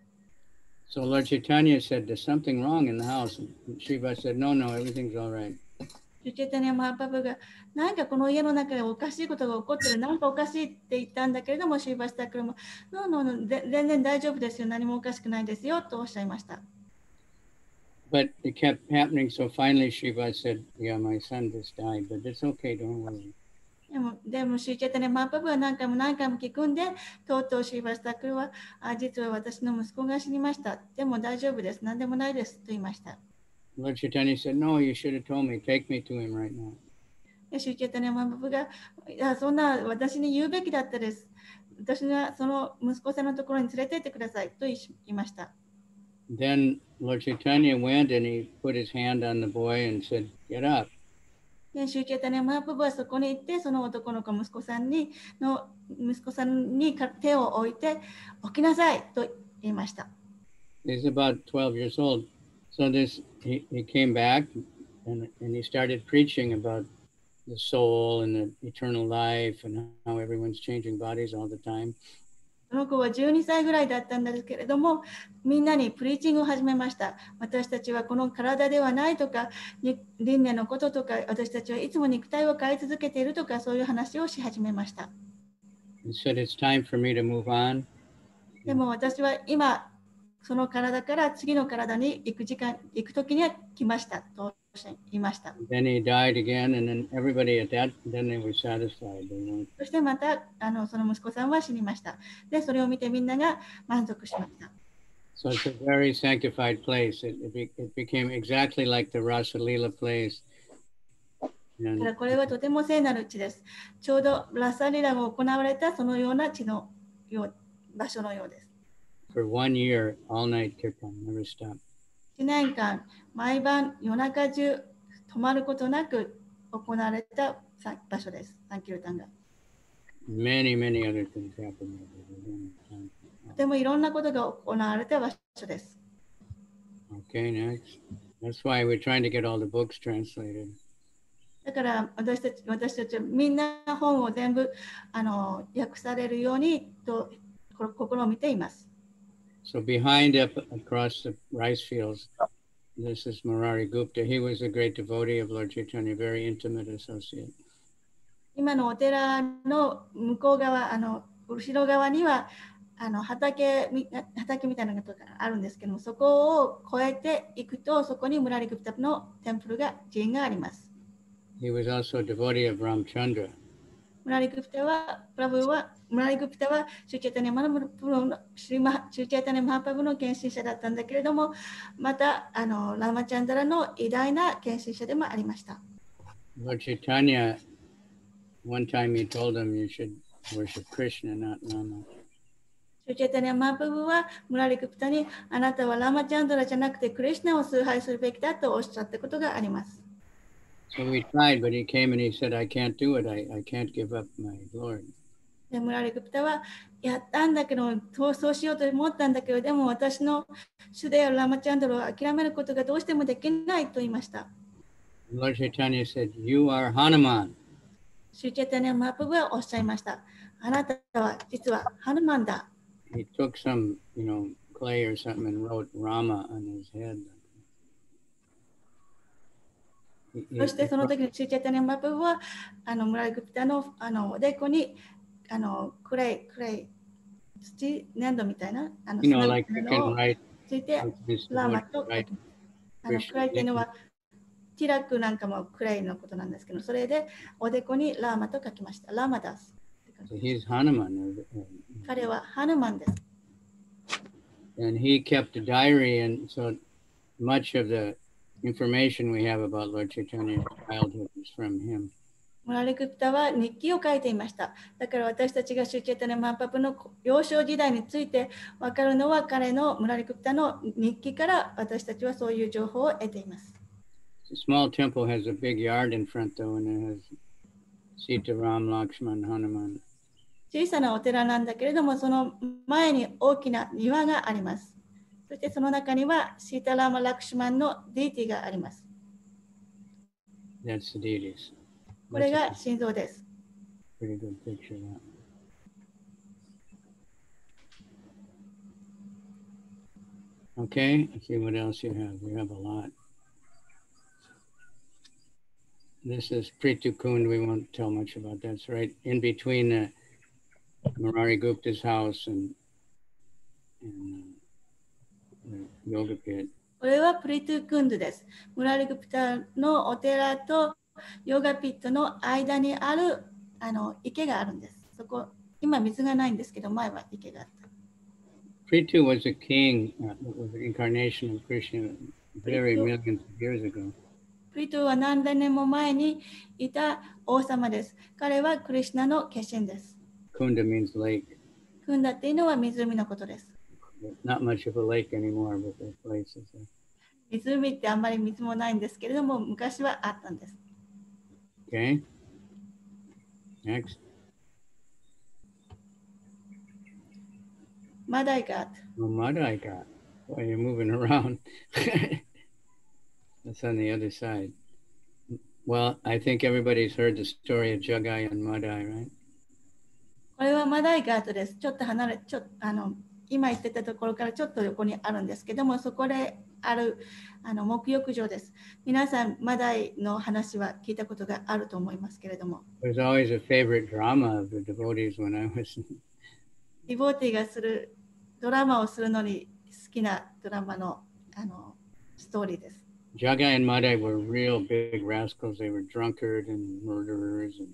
So Lord Chaitanya said, there's something wrong in the house. And Shri Vas said, no, everything's all right. シュチェタニア・マハパブが何かこの家の中でおかしいことが起こってる、何かおかしいって言ったんだけれども、シーバースタークルも、全然大丈夫ですよ、何もおかしくないですよとおっしゃいました。But it kept happening. So finally, Shri Vas said, yeah, my son just died, but it's okay, don't worry. でもシュチェタニア・マハパブは何回も聞くんで、とうとうシーバースタークルは、実は私の息子が死にました。でも大丈夫です、何でもないですと言いました。Lord Chaitanya said, no, you should have told me. Take me to him right now. シュチェタニア・マハパブが、そんな私に言うべきだったです。私がその息子さんのところに連れて行ってくださいと言いました。Then Lord Chaitanya went and he put his hand on the boy and said, get up. でシュチェタニア・マハパブはそこに行って、その男の子、息子さんに手を置いて、起きなさいと言いました。He's about 12 years old. So he came back and he started preaching about the soul and the eternal life and how everyone's changing bodies all the time. その子は12歳ぐらいだったんですけれども、みんなにプリーチングを始めました。私たちはこの体ではないとか、輪廻のこととか、私たちはいつも肉体を変え続けているとか、そういう話をし始めました。He said, it's time for me to move on. でも私は今、その体から次の体に行く時には来ましたと言いました。Then he died again, and then everybody then they were satisfied. They そしてまたその息子さんは死にました。で、それを見てみんなが満足しました。So it's a very sanctified place. It became exactly like the Rasa Leela place. だからこれはとても聖なる地です。ちょうどラサリラが行われたそのような場所のようです。For 1 year, all night kirtan, never stopped. 1年間、毎晩夜中中止まることなく行われた場所です。サンキルタンが。Many other things happened there. とてもいろんなことが行われた場所です。Okay, next. That's why we're trying to get all the books translated. だから私たちはみんな本を全部訳されるようにと試みています。So behind up across the rice fields, this is Murari Gupta. He was a great devotee of Lord Chaitanya, very intimate associate. 今のお寺の向こう側、後ろ側には畑みたいなのがあるんですけども、そこを越えていくと、そこにムラリグプタの寺院があります。He was also a devotee of Ramchandra. ムラリグプタはシュチェタニア・マハパブの献身者だったんだけれども、またラマチャンダラの偉大な献身者でもありました。Lord Chaitanya, one time he told him you should worship Krishna, not Rama. シュチェタニア・マハパブはムラリグプタに、あなたはラマチャンダラじゃなくてクリシュナを崇拝するべきだとおっしゃったことがあります。So we tried, but he came and he said, I can't do it. I can't give up my Lord. でムラリグプタはやったんだけど、そうしようと思ったんだけど、でも私の主であるラマチャンダラを諦めることがどうしてもできないと言いました。Lord Chaitanya said, you are Hanuman. シュチェタニア・マハパブはおっしゃいました。あなたは実はハヌマンだ。He took some, clay or something and wrote Rama on his head. そしてその時にシュチェタニア・マハパブはムラリグプタのおでこにクレイ土粘土みたいなlike you can write ついてラーマとクレイっていうのはティラクなんかもクレイのことなんですけど、それでおでこにラーマと書きました。ラーマダス。So he's Hanuman. 彼はハヌマンです。And he kept a diary, and so much of the information we have about Lord Chaitanya's childhood is from him. ムラリグプタは日記を書いていました。だから私たちがシュチェタネマンパプの幼少時代について分かるのは彼のムラリグプタの日記から私たちはそういう情報を得ています。The small temple has a big yard in front though, and it has Sita, Ram, Lakshman, Hanuman. 小さなお寺なんだけれども、その前に大きな庭があります。そしてその中にはシータラーマ・ラクシュマンのディーティがあります。That's the deities. これが心臓です。Pretty good picture of that. Okay, let's see what else you have. You have a lot. This is Pritukund. We won't tell much about that. It's right in between Murari Gupta's house and the yoga pit. これはプリトゥクンドです。ムラリグプタのお寺とヨガピットの間にある池があるんです。そこ、今水がないんですけど、前は池があった。Prithu was a king, was the incarnation of Krishna very millions of years ago. プリトゥは何千年も前にいた王様です。彼はクリシュナの化身です。Kunda means lake. クンダっていうのは湖のことです。Not much of a lake anymore, but there's places there. 湖ってあんまり水もないんですけれども、昔はあったんです。Okay. Next. マダイガート。Oh, Madaiga. Boy, you're moving around. That's on the other side. Well, I think everybody's heard the story of Jagai and Madai, right? これはマダイガートです。ちょっと離れ、今言ってたところからちょっと横にあるんですけども、そこである沐浴場です。皆さん、マダイの話は聞いたことがあると思いますけれども。It was always a favorite drama of the devotees when I was. ディボーティーがするドラマをするのに好きなドラマのストーリーです。Jagai and Madai were real big rascals. They were drunkard and murderers and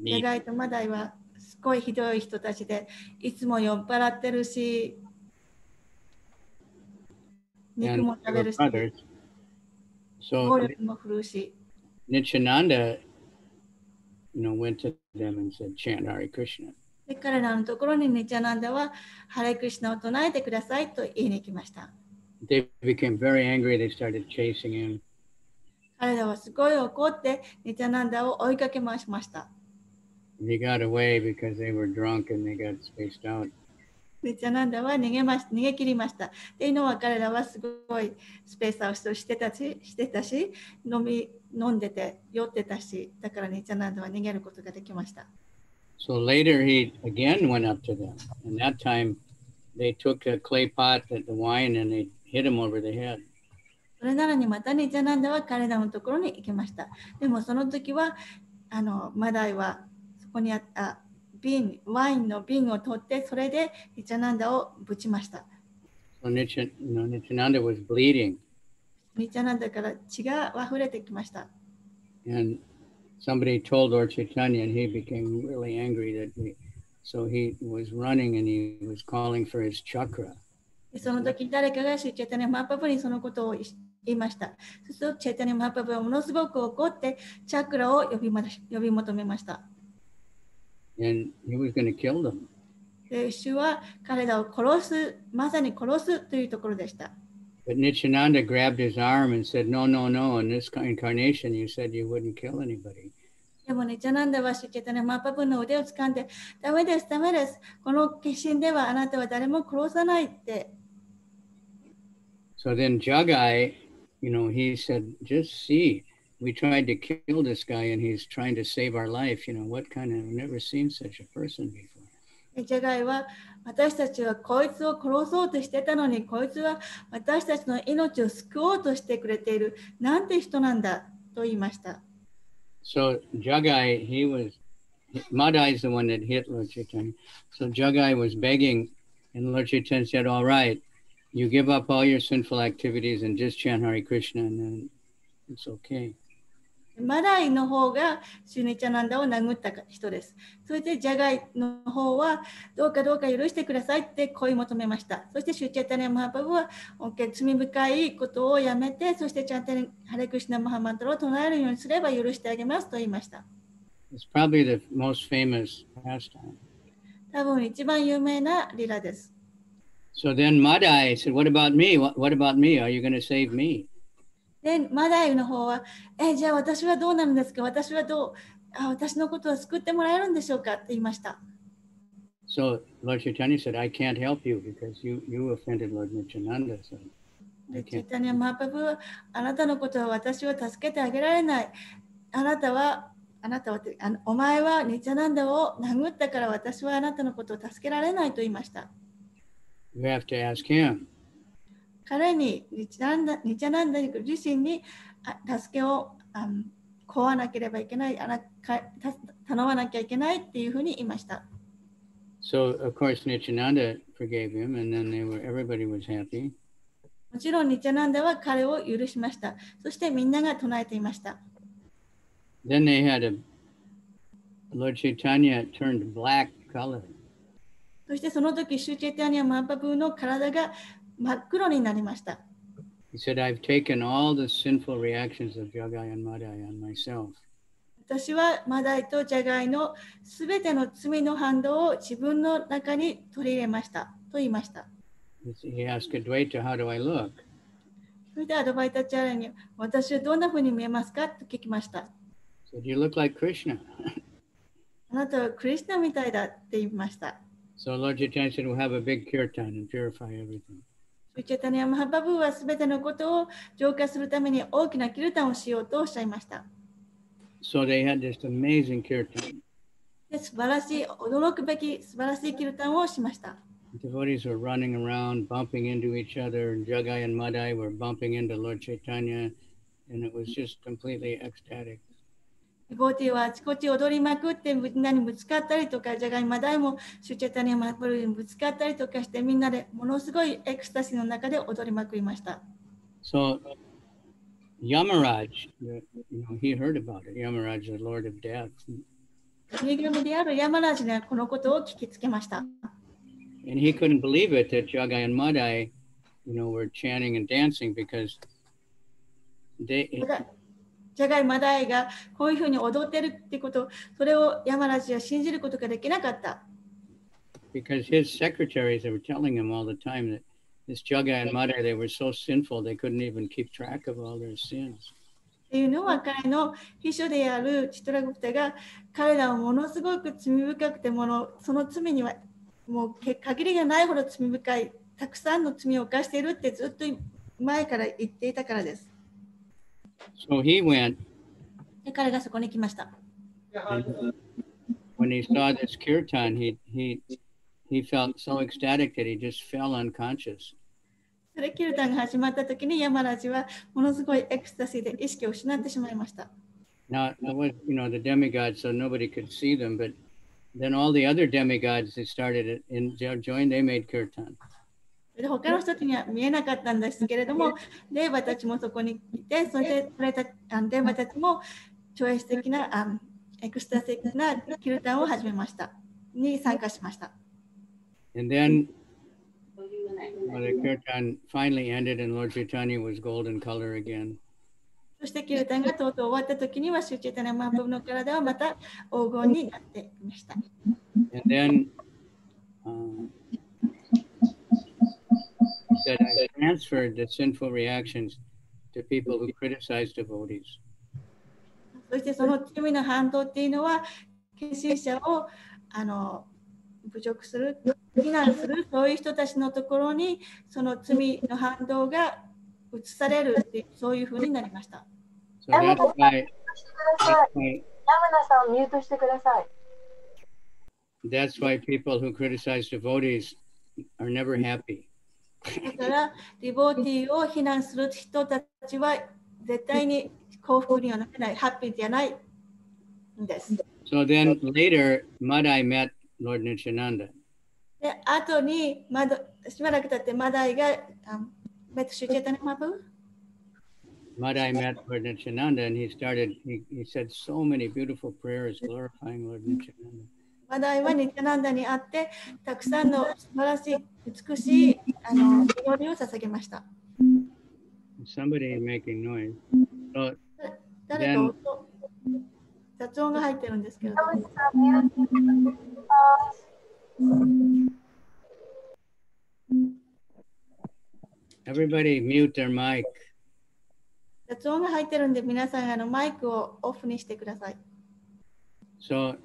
ジャガイとマダイはすごいひどい人たちで、いつも酔っ払ってるし、肉も食べるし、暴力も振るうし。Nityananda, went to them and said, "Chant Hare Krishna." で、彼らのところにニチャナンダは、ハレクリシナを唱えてくださいと言いに来ました。They became very angry. They started chasing him. 彼らはすごい怒って、ニチャナンダを追いかけ回しました。He got away because they were drunk and they got spaced out. ニチャナンダは逃げ切りました。っていうのは彼らはすごいスペースアウトしてたし、飲んでて酔ってたし、だからニチャナンダは逃げることができました。So later he again went up to them. And that time they took a clay pot at the wine and they hit him over the head. それなのにまたニチャナンダは彼らのところに行きました。でもその時はマダイはそこにあったワインの瓶を取ってそれでニチャナンダをぶちました。So Nityananda was bleeding. ニチャナンダから血が溢れてきました。And somebody told Lord Chaitanya and he became really angry so he was running and he was calling for his chakra. その時誰かがシュチェタニマハパプにそのことを言いました。そうするとチェタニマハパプはものすごく怒ってチャクラを呼び求めました。And he was going to kill them. で、主は彼らをまさに殺すというところでした。But Nityananda grabbed his arm and said, "No, no, no. In this incarnation, you said you wouldn't kill anybody." でもニチャナンダはシュチェタニマハパプの腕を掴んで、ダメです、ダメです。この化身ではあなたは誰も殺さないって。So then Jagai, he said, "Just see, we tried to kill this guy and he's trying to save our life. What kind of, I've never seen such a person before." ジャガイは私たちはこいつを殺そうとしてたのに、こいつは私たちの命を救おうとしてくれている。なんて人なんだと言いました。So Jagai, Madai is the one that hit Lord Chaitanya. So Jagai was begging and Lord Chaitanya said, "All right, you give up all your sinful activities and just chant Hare Krishna and then it's okay." マダイの方がシュニチャナンダを殴った人です。それでジャガイの方はどうか許してくださいって声を求めました。そしてシュチャタニア・マハパブは、罪深いことをやめて、そしてちゃんとハレクシナ・マハマントラを唱えるようにすれば許してあげますと言いました。It's probably the most famous pastime. 多分一番有名なリラです。So then Madai said, What about me? What about me? Are you going to save me? で、マダイの方は、じゃあ私はどうなるんですか？私のことを救ってもらえるんでしょうかって言いました。So Lord Chaitanya said, I can't help you because you offended Lord Nityananda. So で、チャイタニア・マハパブは、あなたのことは私は助けてあげられない。お前はニチャナンダを殴ったから私はあなたのことを助けられないと言いました。You have to ask him. 彼にニチャナンダ自身に助けを請わなければいけない、頼まなきゃいけないっていうふうに言いました。So of course Nityananda forgave him, and then everybody was happy. もちろんニチャナンダは彼を許しました。そしてみんなが唱えていました。Then they had Lord Chaitanya turned black color. そしてその時シュチャイタニア・マハパブの体が真っ黒になりました。He said, I've taken all the sinful reactions of Jagai and Madai on myself. 私はマダイとジャガイのすべての罪の反動を自分の中に取り入れましたと言いました。He asked Advaita, how do I look? それでアドバイタチャーラに私はどんなふうに見えますかと聞きました。He said, you look like Krishna. あなたはクリシュナみたいだって言いました。So Lord Chaitanya said, we'll have a big kirtan and purify everything. シュチャタニア・マハパブはすべてのことを浄化するために大きなキルタンをしようとおっしゃいました。So they had this amazing kirtan. で素晴らしい、驚くべき素晴らしいキルタンをしました。Devotees were running around, bumping into each other, and Jagai and Madai were bumping into Lord Chaitanya, and it was just completely ecstatic. デボティはあちこち踊りまくってみんなにぶつかったりとか、ジャガイマダイもシュチャタニア・マハパブにぶつかったりとかして、みんなでものすごいエクスタシーの中で踊りまくりました。So Yamaraj, he heard about it. Yamaraj, the Lord of Death. 神々であるヤマラジがこのことを聞きつけました。And he couldn't believe it that Jagai and Madai, were chanting and dancing because they. ジャガイマダイがこういうふうに踊ってるってこと、それをヤマラジは信じることができなかった。Because his secretaries, they were telling him all the time that this Jagai and Madai, they were so sinful, they couldn't even keep track of all their sins. っていうのは彼の秘書であるチトラグプタが彼らはものすごく罪深くてその罪にはもう限りがないほど罪深い、たくさんの罪を犯しているってずっと前から言っていたからです。So he went. で彼がそこに来ました。When he saw this kirtan, he felt so ecstatic that he just fell unconscious. それキルタンが始まった時にヤマラジはものすごいエクスタシーで意識を失ってしまいました。Now, it was, the demigods, so nobody could see them, but then all the other demigods that started and joined, they made kirtan. で他の人たちには見えなかったんですけれども、デーバたちもそこにいて、それでデーバたちも超越的なエクスタシー的なキルタンを始めました。に参加しました。And then the kirtan finally ended and Lord Chaitanya was golden color again. そしてキルタンがとうとう終わった時にはシュチャタニア・マハパブの体はまた黄金になっていました。And then he said, I transferred the sinful reactions to people who criticize devotees. そしてその罪の反動っていうのは、献身者を侮辱する、非難する、そういう人たちのところにその罪の反動が移されるってそういうふうになりました。So that's why, 山名さんをミュートしてください。That's why people who criticize devotees are never happy. だからディボーティーを非難する人たちは絶対に幸福にはなれない、ハッピーじゃないんです。So then later, Madai met Lord Nityananda. で、後にしばらく経ってマダイがメットシュチェタニマブ Madai met Lord Nityananda and he said so many beautiful prayers glorifying Lord Nityananda. マダイはニッチャナンダに会って、たくさんの素晴らしい、美しい祈りを捧げました。Somebody making noise. So 誰か雑音が入ってるんですけれども。Everybody mute their mic. 雑音が入ってるんで、皆さんマイクをオフにしてください。So,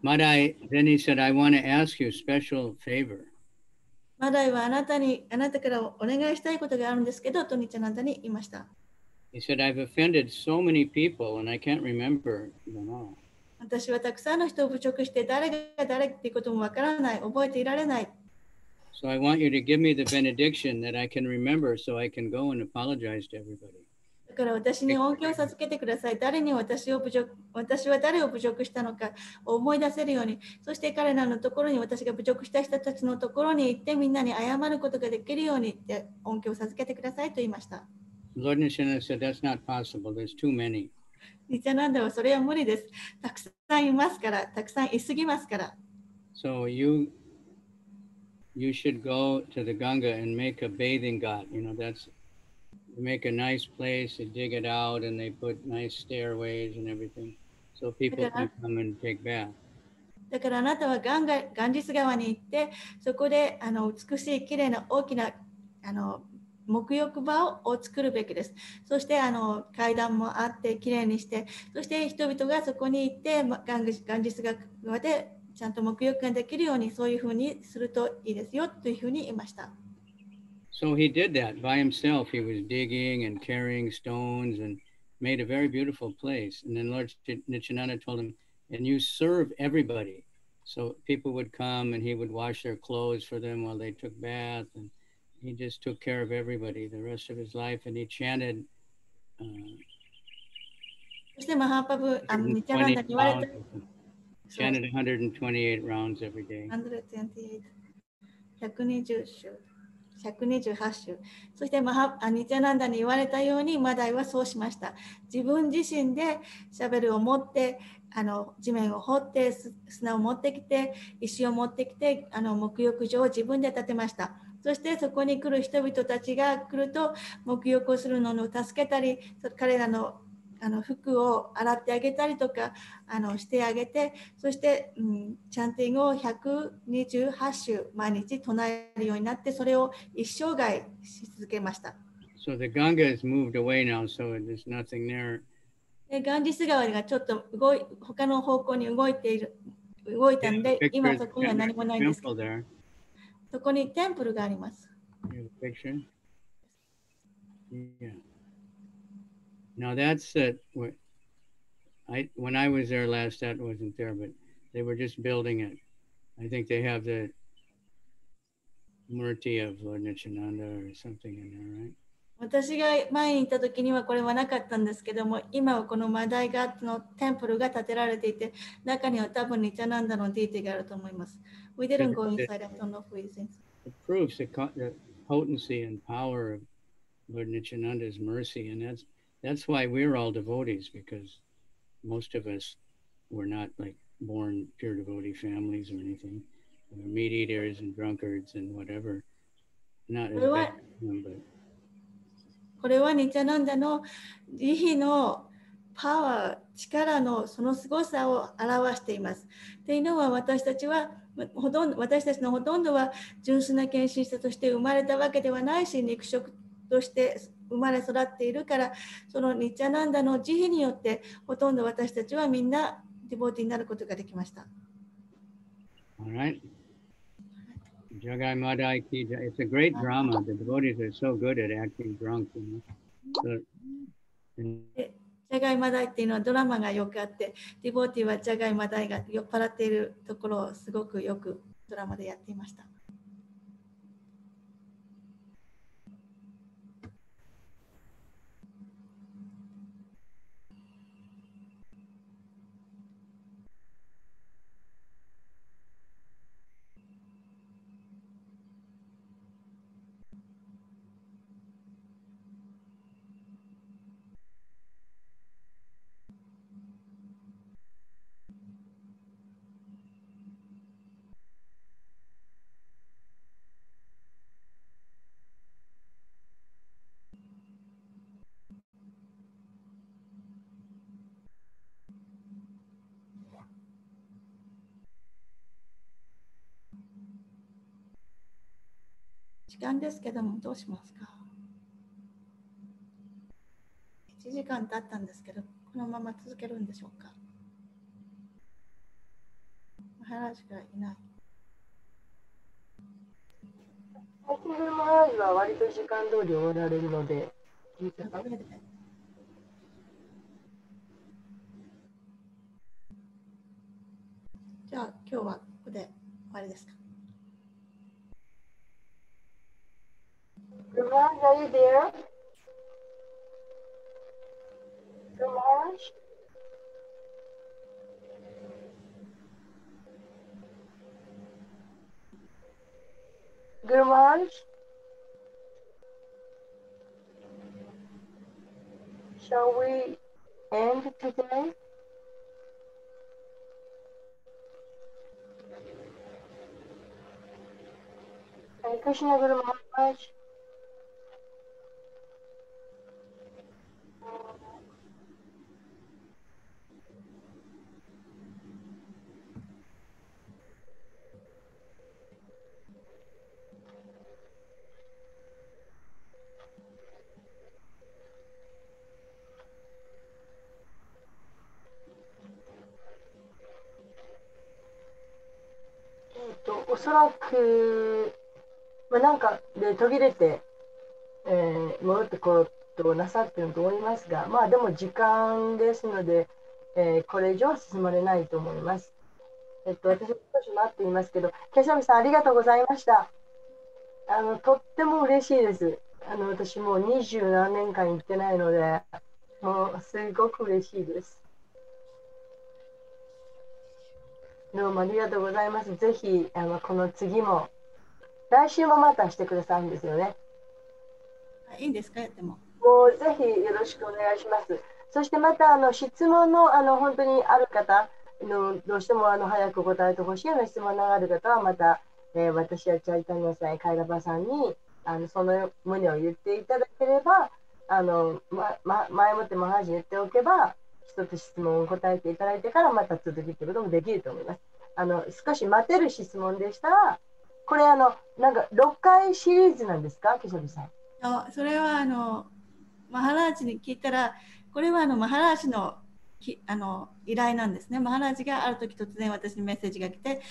Madai, then he said, I want to ask you a special favor. マダイはあなたからお願いしたいことがあるんですけど、とニッチャナンダに言いました。He said, I've offended so many people and I can't remember them all. 私はたくさんの人を侮辱して誰が誰っていうこともわからない、覚えていられない。So I want you to give me the benediction that I can remember so I can go and apologize to everybody. だから私に恩恵を授けてください。私は誰を侮辱したのかを思い出せるように、そして彼らのところに私が侮辱した人たちのところに行ってみんなに謝ることができるようにって恩恵を授けてくださいと言いました。Lord Nityananda said, that's not possible. There's too many. ニッチャナンダはそれは無理です。たくさんいますから、たくさんいすぎますから。So you should go to the Ganga and make a bathing ghat. Make a nice place, they dig it out and they put nice stairways and everything so people can come and take bath. だからあなたはガンジス川に行って、そこで美しいきれいな大きな沐浴場を作るべきです。そして階段もあってきれいにして、そして人々がそこに行ってガンジス川でちゃんと沐浴ができるようにそういうふうにするといいですよというふうに言いました。So he did that by himself. He was digging and carrying stones and made a very beautiful place. And then Lord Nityananda told him, and you serve everybody. So people would come and he would wash their clothes for them while they took bath. And he just took care of everybody the rest of his life. And he chanted そしてマハーパブニチャナンダに言われた chanted 128 rounds every day. 128週。そしてニチャナンダに言われたようにマダイはそうしました。自分自身でシャベルを持って地面を掘って砂を持ってきて石を持ってきて沐浴場を自分で建てました。そしてそこに来る人々たちが来ると沐浴をするのを助けたり彼らの服を洗ってあげたりとかしてあげて、そして、チャンティングを128週毎日唱えるようになって、それを一生涯し続けました。So the Ganga has moved away now, so there's nothing there. でガンジス川がちょっと他の方向に動いたんで、今そこには何もないんですけど、そこにテンプルがあります。Now that's when I was there last, that wasn't there, but they were just building it. I think they have the Murti of Lord Nityananda or something in there, right? 私が前に行った時にはこれはなかったんですけども、今はこのマダイガーのテンプルが建てられていて、中には多分ニチャナンダのディーティがあると思います。We didn't go inside, I don't know who is inside. It proves the potency and power of Lord Nityananda's mercy, and that's why we're all devotees, because most of us were not like born pure devotee families or anything. We're meat eaters and drunkards and whatever. Not as bad, but これはニチャナンダの慈悲のパワー、力のその凄さを表しています。というのは私たちのほとんどは純粋な献身者として生まれたわけではないし、肉食として生まれ育っているから、そのニチャナンダの慈悲によってほとんど私たちはみんなディボーティーになることができました。All right. Jagai Madai Ki Jai. It's a great drama. The devotees are so good at acting drunk. So, ジャガイマダイっていうのはドラマがよくあって、ディボーティーはジャガイマダイが酔っ払っているところをすごくよくドラマでやっていました。時間ですけども、どうしますか？ 1 時間経ったんですけど、このまま続けるんでしょうか？マハラージがいない。最近のマハラージは割と時間通り終わられるので、いいですか？じゃあ今日はここで終わりですか？ Guru Maharaj, are you there? Guru Maharaj? Guru Maharaj? Shall we end today? Hare Krishna, Guru Maharaj.おそらく、なんかで途切れて、戻ってこようとなさっていると思いますが、でも時間ですので、これ以上は進まれないと思います。私も少し待っていますけど、ケシャミさんありがとうございました。とっても嬉しいです。私もう20何年間行ってないので、もうすごく嬉しいです。どうもありがとうございます。ぜひこの次も来週もまたしてくださるんですよね。いいんですか？やっても。もうぜひよろしくお願いします。そしてまた質問の本当にある方どうしても早く答えてほしいような質問がある方はまた、私やチャイタニアさん、カイラバさんにその旨を言っていただければ前もってマハラジに言っておけば一つ質問を答えていただいてからまた続きということもできると思います。少し待てる質問でしたらこれなんか6回シリーズなんですか、ケシャビさん？それはマハラージに聞いたら、これはマハラージの依頼なんですね。マハラージがある時突然私にメッセージが来て、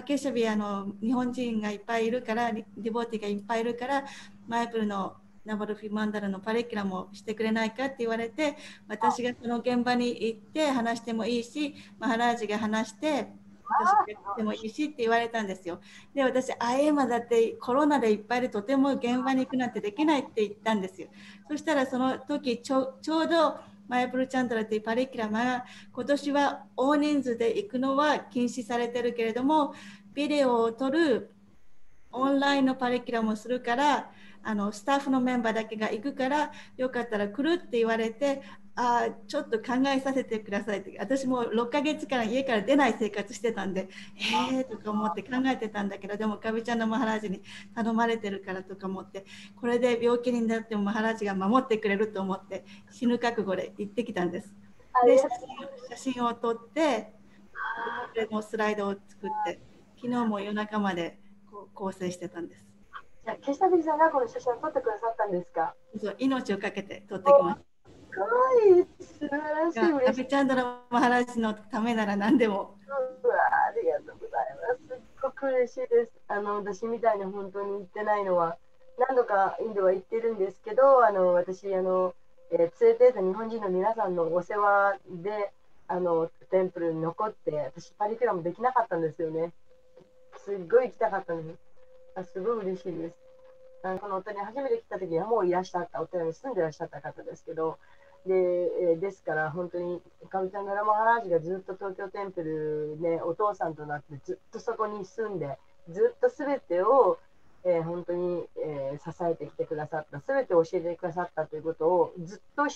ケシャビ日本人がいっぱいいるから、ディボーティがいっぱいいるから、マイプルのナバルフィマンダラのパレキュラもしてくれないかって言われて、私がその現場に行って話してもいいし、マハラージが話して私がやってもいいしって言われたんですよ。で、私、今だってコロナでいっぱいでとても現場に行くなんてできないって言ったんですよ。そしたらその時ちょうどマヤプルチャンドラというパリキュラマが今年は大人数で行くのは禁止されてるけれども、ビデオを撮るオンラインのパリキュラもするからスタッフのメンバーだけが行くからよかったら来るって言われて、ちょっと考えさせてくださいって。私も6ヶ月間家から出ない生活してたんでとか思って考えてたんだけど、でもカビちゃんのマハラージに頼まれてるからとか思って、これで病気になってもマハラージが守ってくれると思って死ぬ覚悟で行ってきたんです。で写真を撮ってもスライドを作って昨日も夜中まで構成してたんです。じゃあケシャビさんがこの写真を撮ってくださったんですか？そう、命をかけて撮ってきました。かわいい、素晴らしい。カビチャンドラマハラージのためなら何でも。ありがとうございます。すっごく嬉しいです。私みたいに本当に行ってないのは何度かインドは行ってるんですけど、私連れてった日本人の皆さんのお世話でテンプルに残って私パリキュラもできなかったんですよね。すっごい行きたかったのに、すごい嬉しいです。このお寺に初めて来た時にはもういらっしゃったお寺に住んでいらっしゃった方ですけど、ですから本当にカビチャンドラマハラージがずっと東京テンプルでお父さんとなってずっとそこに住んでずっと全てを、本当に、支えてきてくださった、全て教えてくださったということをずっと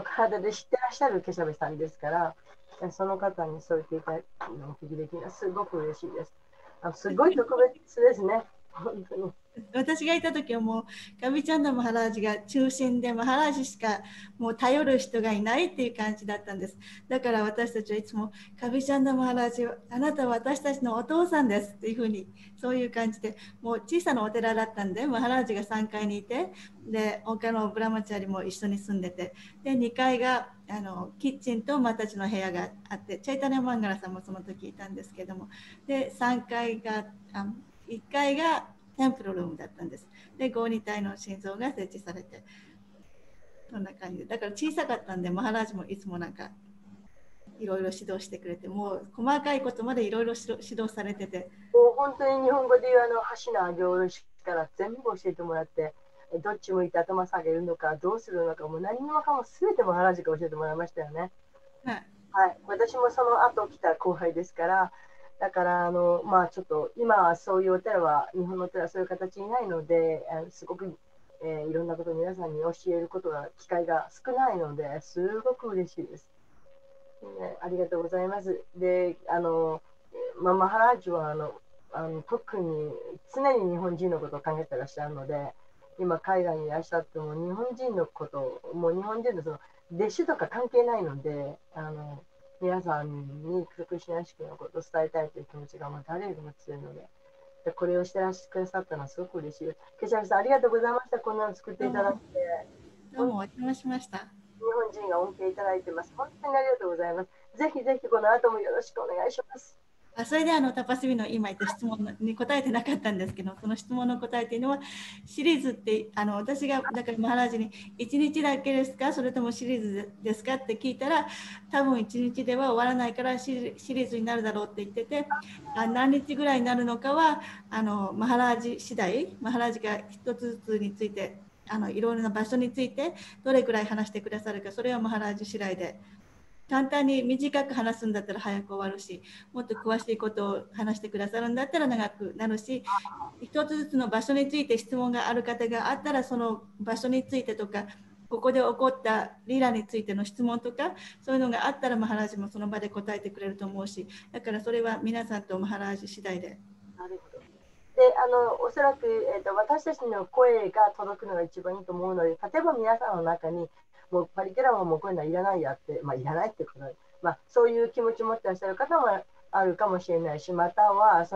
体で知ってらっしゃるケシャベさんですから、その方にそう言っていただくのをお聞きできるのはすごく嬉しいです。すごい特別ですね。本当に。私がいた時はもうカビチャンダマハラージが中心で、マハラージしかもう頼る人がいないっていう感じだったんです。だから私たちはいつもカビチャンダマハラージ、あなたは私たちのお父さんですっていうふうに、そういう感じで、もう小さなお寺だったんで、マハラージが3階にいて、で他のブラマチャリも一緒に住んでて、で2階がキッチンと私たちの部屋があって、チャイタネマンガラさんもその時いたんですけども、で3階が1階がテンプルルームだったんです。で、52体の心臓が設置されて、そんな感じで。だから小さかったんで、マハラージもいつもなんか、いろいろ指導してくれて、もう細かいことまでいろいろ指導されてて。もう本当に日本語でいう箸の上げ下ろしから全部教えてもらって、どっち向いて頭下げるのか、どうするのか、もう何もかも全てマハラージが教えてもらいましたよね。はい。はい、私もその後来た後輩ですから、だからまあちょっと今はそういうお寺は、日本のお寺はそういう形にないので、すごく、いろんなことを皆さんに教えることが、機会が少ないので、すごく嬉しいです。ね、ありがとうございます。で、マハラージは特に常に日本人のことを考えてらっしゃるので、今海外にいらっしゃっても日本人のこと、もう日本人のその弟子とか関係ないので、皆さんにクリシュナ式のことを伝えたいという気持ちが誰よりも強いので、これをしてらっしゃくださったのはすごく嬉しいです。ケシャルさん、ありがとうございました。こんなの作っていただいて。どうもお邪魔しました。日本人が恩恵いただいてます。本当にありがとうございます。ぜひぜひこの後もよろしくお願いします。それでタパスビの今言った質問に答えてなかったんですけど、その質問の答えというのは、シリーズって私がだからマハラージに1日だけですか、それともシリーズですかって聞いたら、多分1日では終わらないからシリーズになるだろうって言ってて、何日ぐらいになるのかはマハラージ次第、マハラージが一つずつについていろいろな場所についてどれくらい話してくださるか、それはマハラージ次第で。簡単に短く話すんだったら早く終わるし、もっと詳しいことを話してくださるんだったら長くなるし、一つずつの場所について質問がある方があったら、その場所についてとか、ここで起こったリラについての質問とか、そういうのがあったらマハラージもその場で答えてくれると思うし、だからそれは皆さんとマハラージ次第で。なるほど。で、おそらく、私たちの声が届くのが一番いいと思うので、例えば皆さんの中に、もうパリキュラマもうこういうのはいらないやって、いらないってこと、そういう気持ちを持ってらっしゃる方もあるかもしれないし、または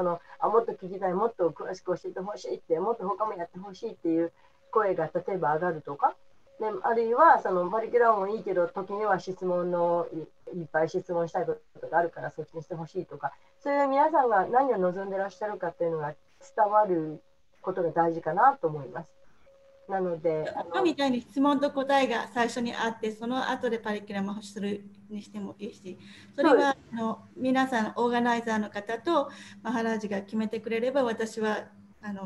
もっと聞きたい、もっと詳しく教えてほしいって、もっと他もやってほしいっていう声が例えば上がるとか、であるいはパリキュラマもいいけど、時には質問のいっぱい質問したいことがあるからそっちにしてほしいとか、そういう皆さんが何を望んでらっしゃるかっていうのが伝わることが大事かなと思います。なので、今みたいに質問と答えが最初にあって、その後でパリキュラムをするにしてもいいし、それは皆さん、オーガナイザーの方とマハラージが決めてくれれば、私は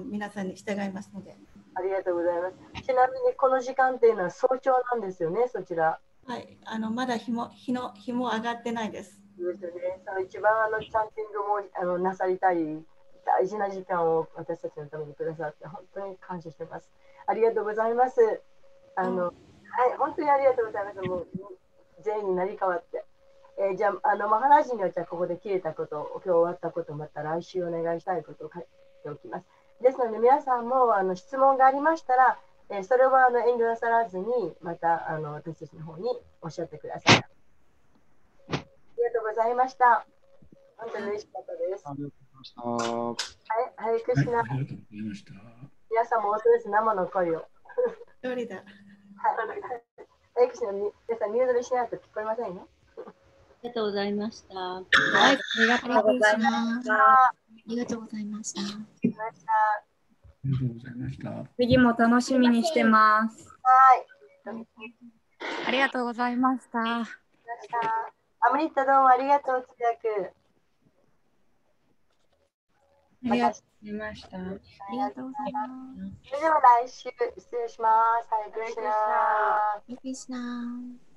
皆さんに従いますので。ありがとうございます。ちなみにこの時間っていうのは早朝なんですよね、そちら。はい、まだ日も上がってないです。ですよね、一番チャンティングもなさりたい大事な時間を私たちのためにくださって本当に感謝してます。ありがとうございます。はい、本当にありがとうございます。もう全員になり変わって。じゃあ、マハラージにはじゃあここで切れたこと、今日終わったこと、また来週お願いしたいことを書いておきます。ですので、皆さんも質問がありましたら、それは遠慮なさらずに、また私たちの方におっしゃってください。ありがとうございました。本当に嬉しかったです。ありがとうございました。はい、ハレクリシュナ。ありがとうございました。皆さんもおそうです、生の声を。一人だ。はい。ハレクリシュナ、皆さん、ミュートにしないと聞こえませんよ。ありがとうございました。はい、ありがとうございました。ありがとうございました。ありがとうございました。次も楽しみにしてます。はい。ありがとうございました。アムリッタ、どうもありがとう、通訳。ありがとうございました。ありがとうございます。それでは来週、失礼します。ハレクリシュナ。ハレクリシュナ。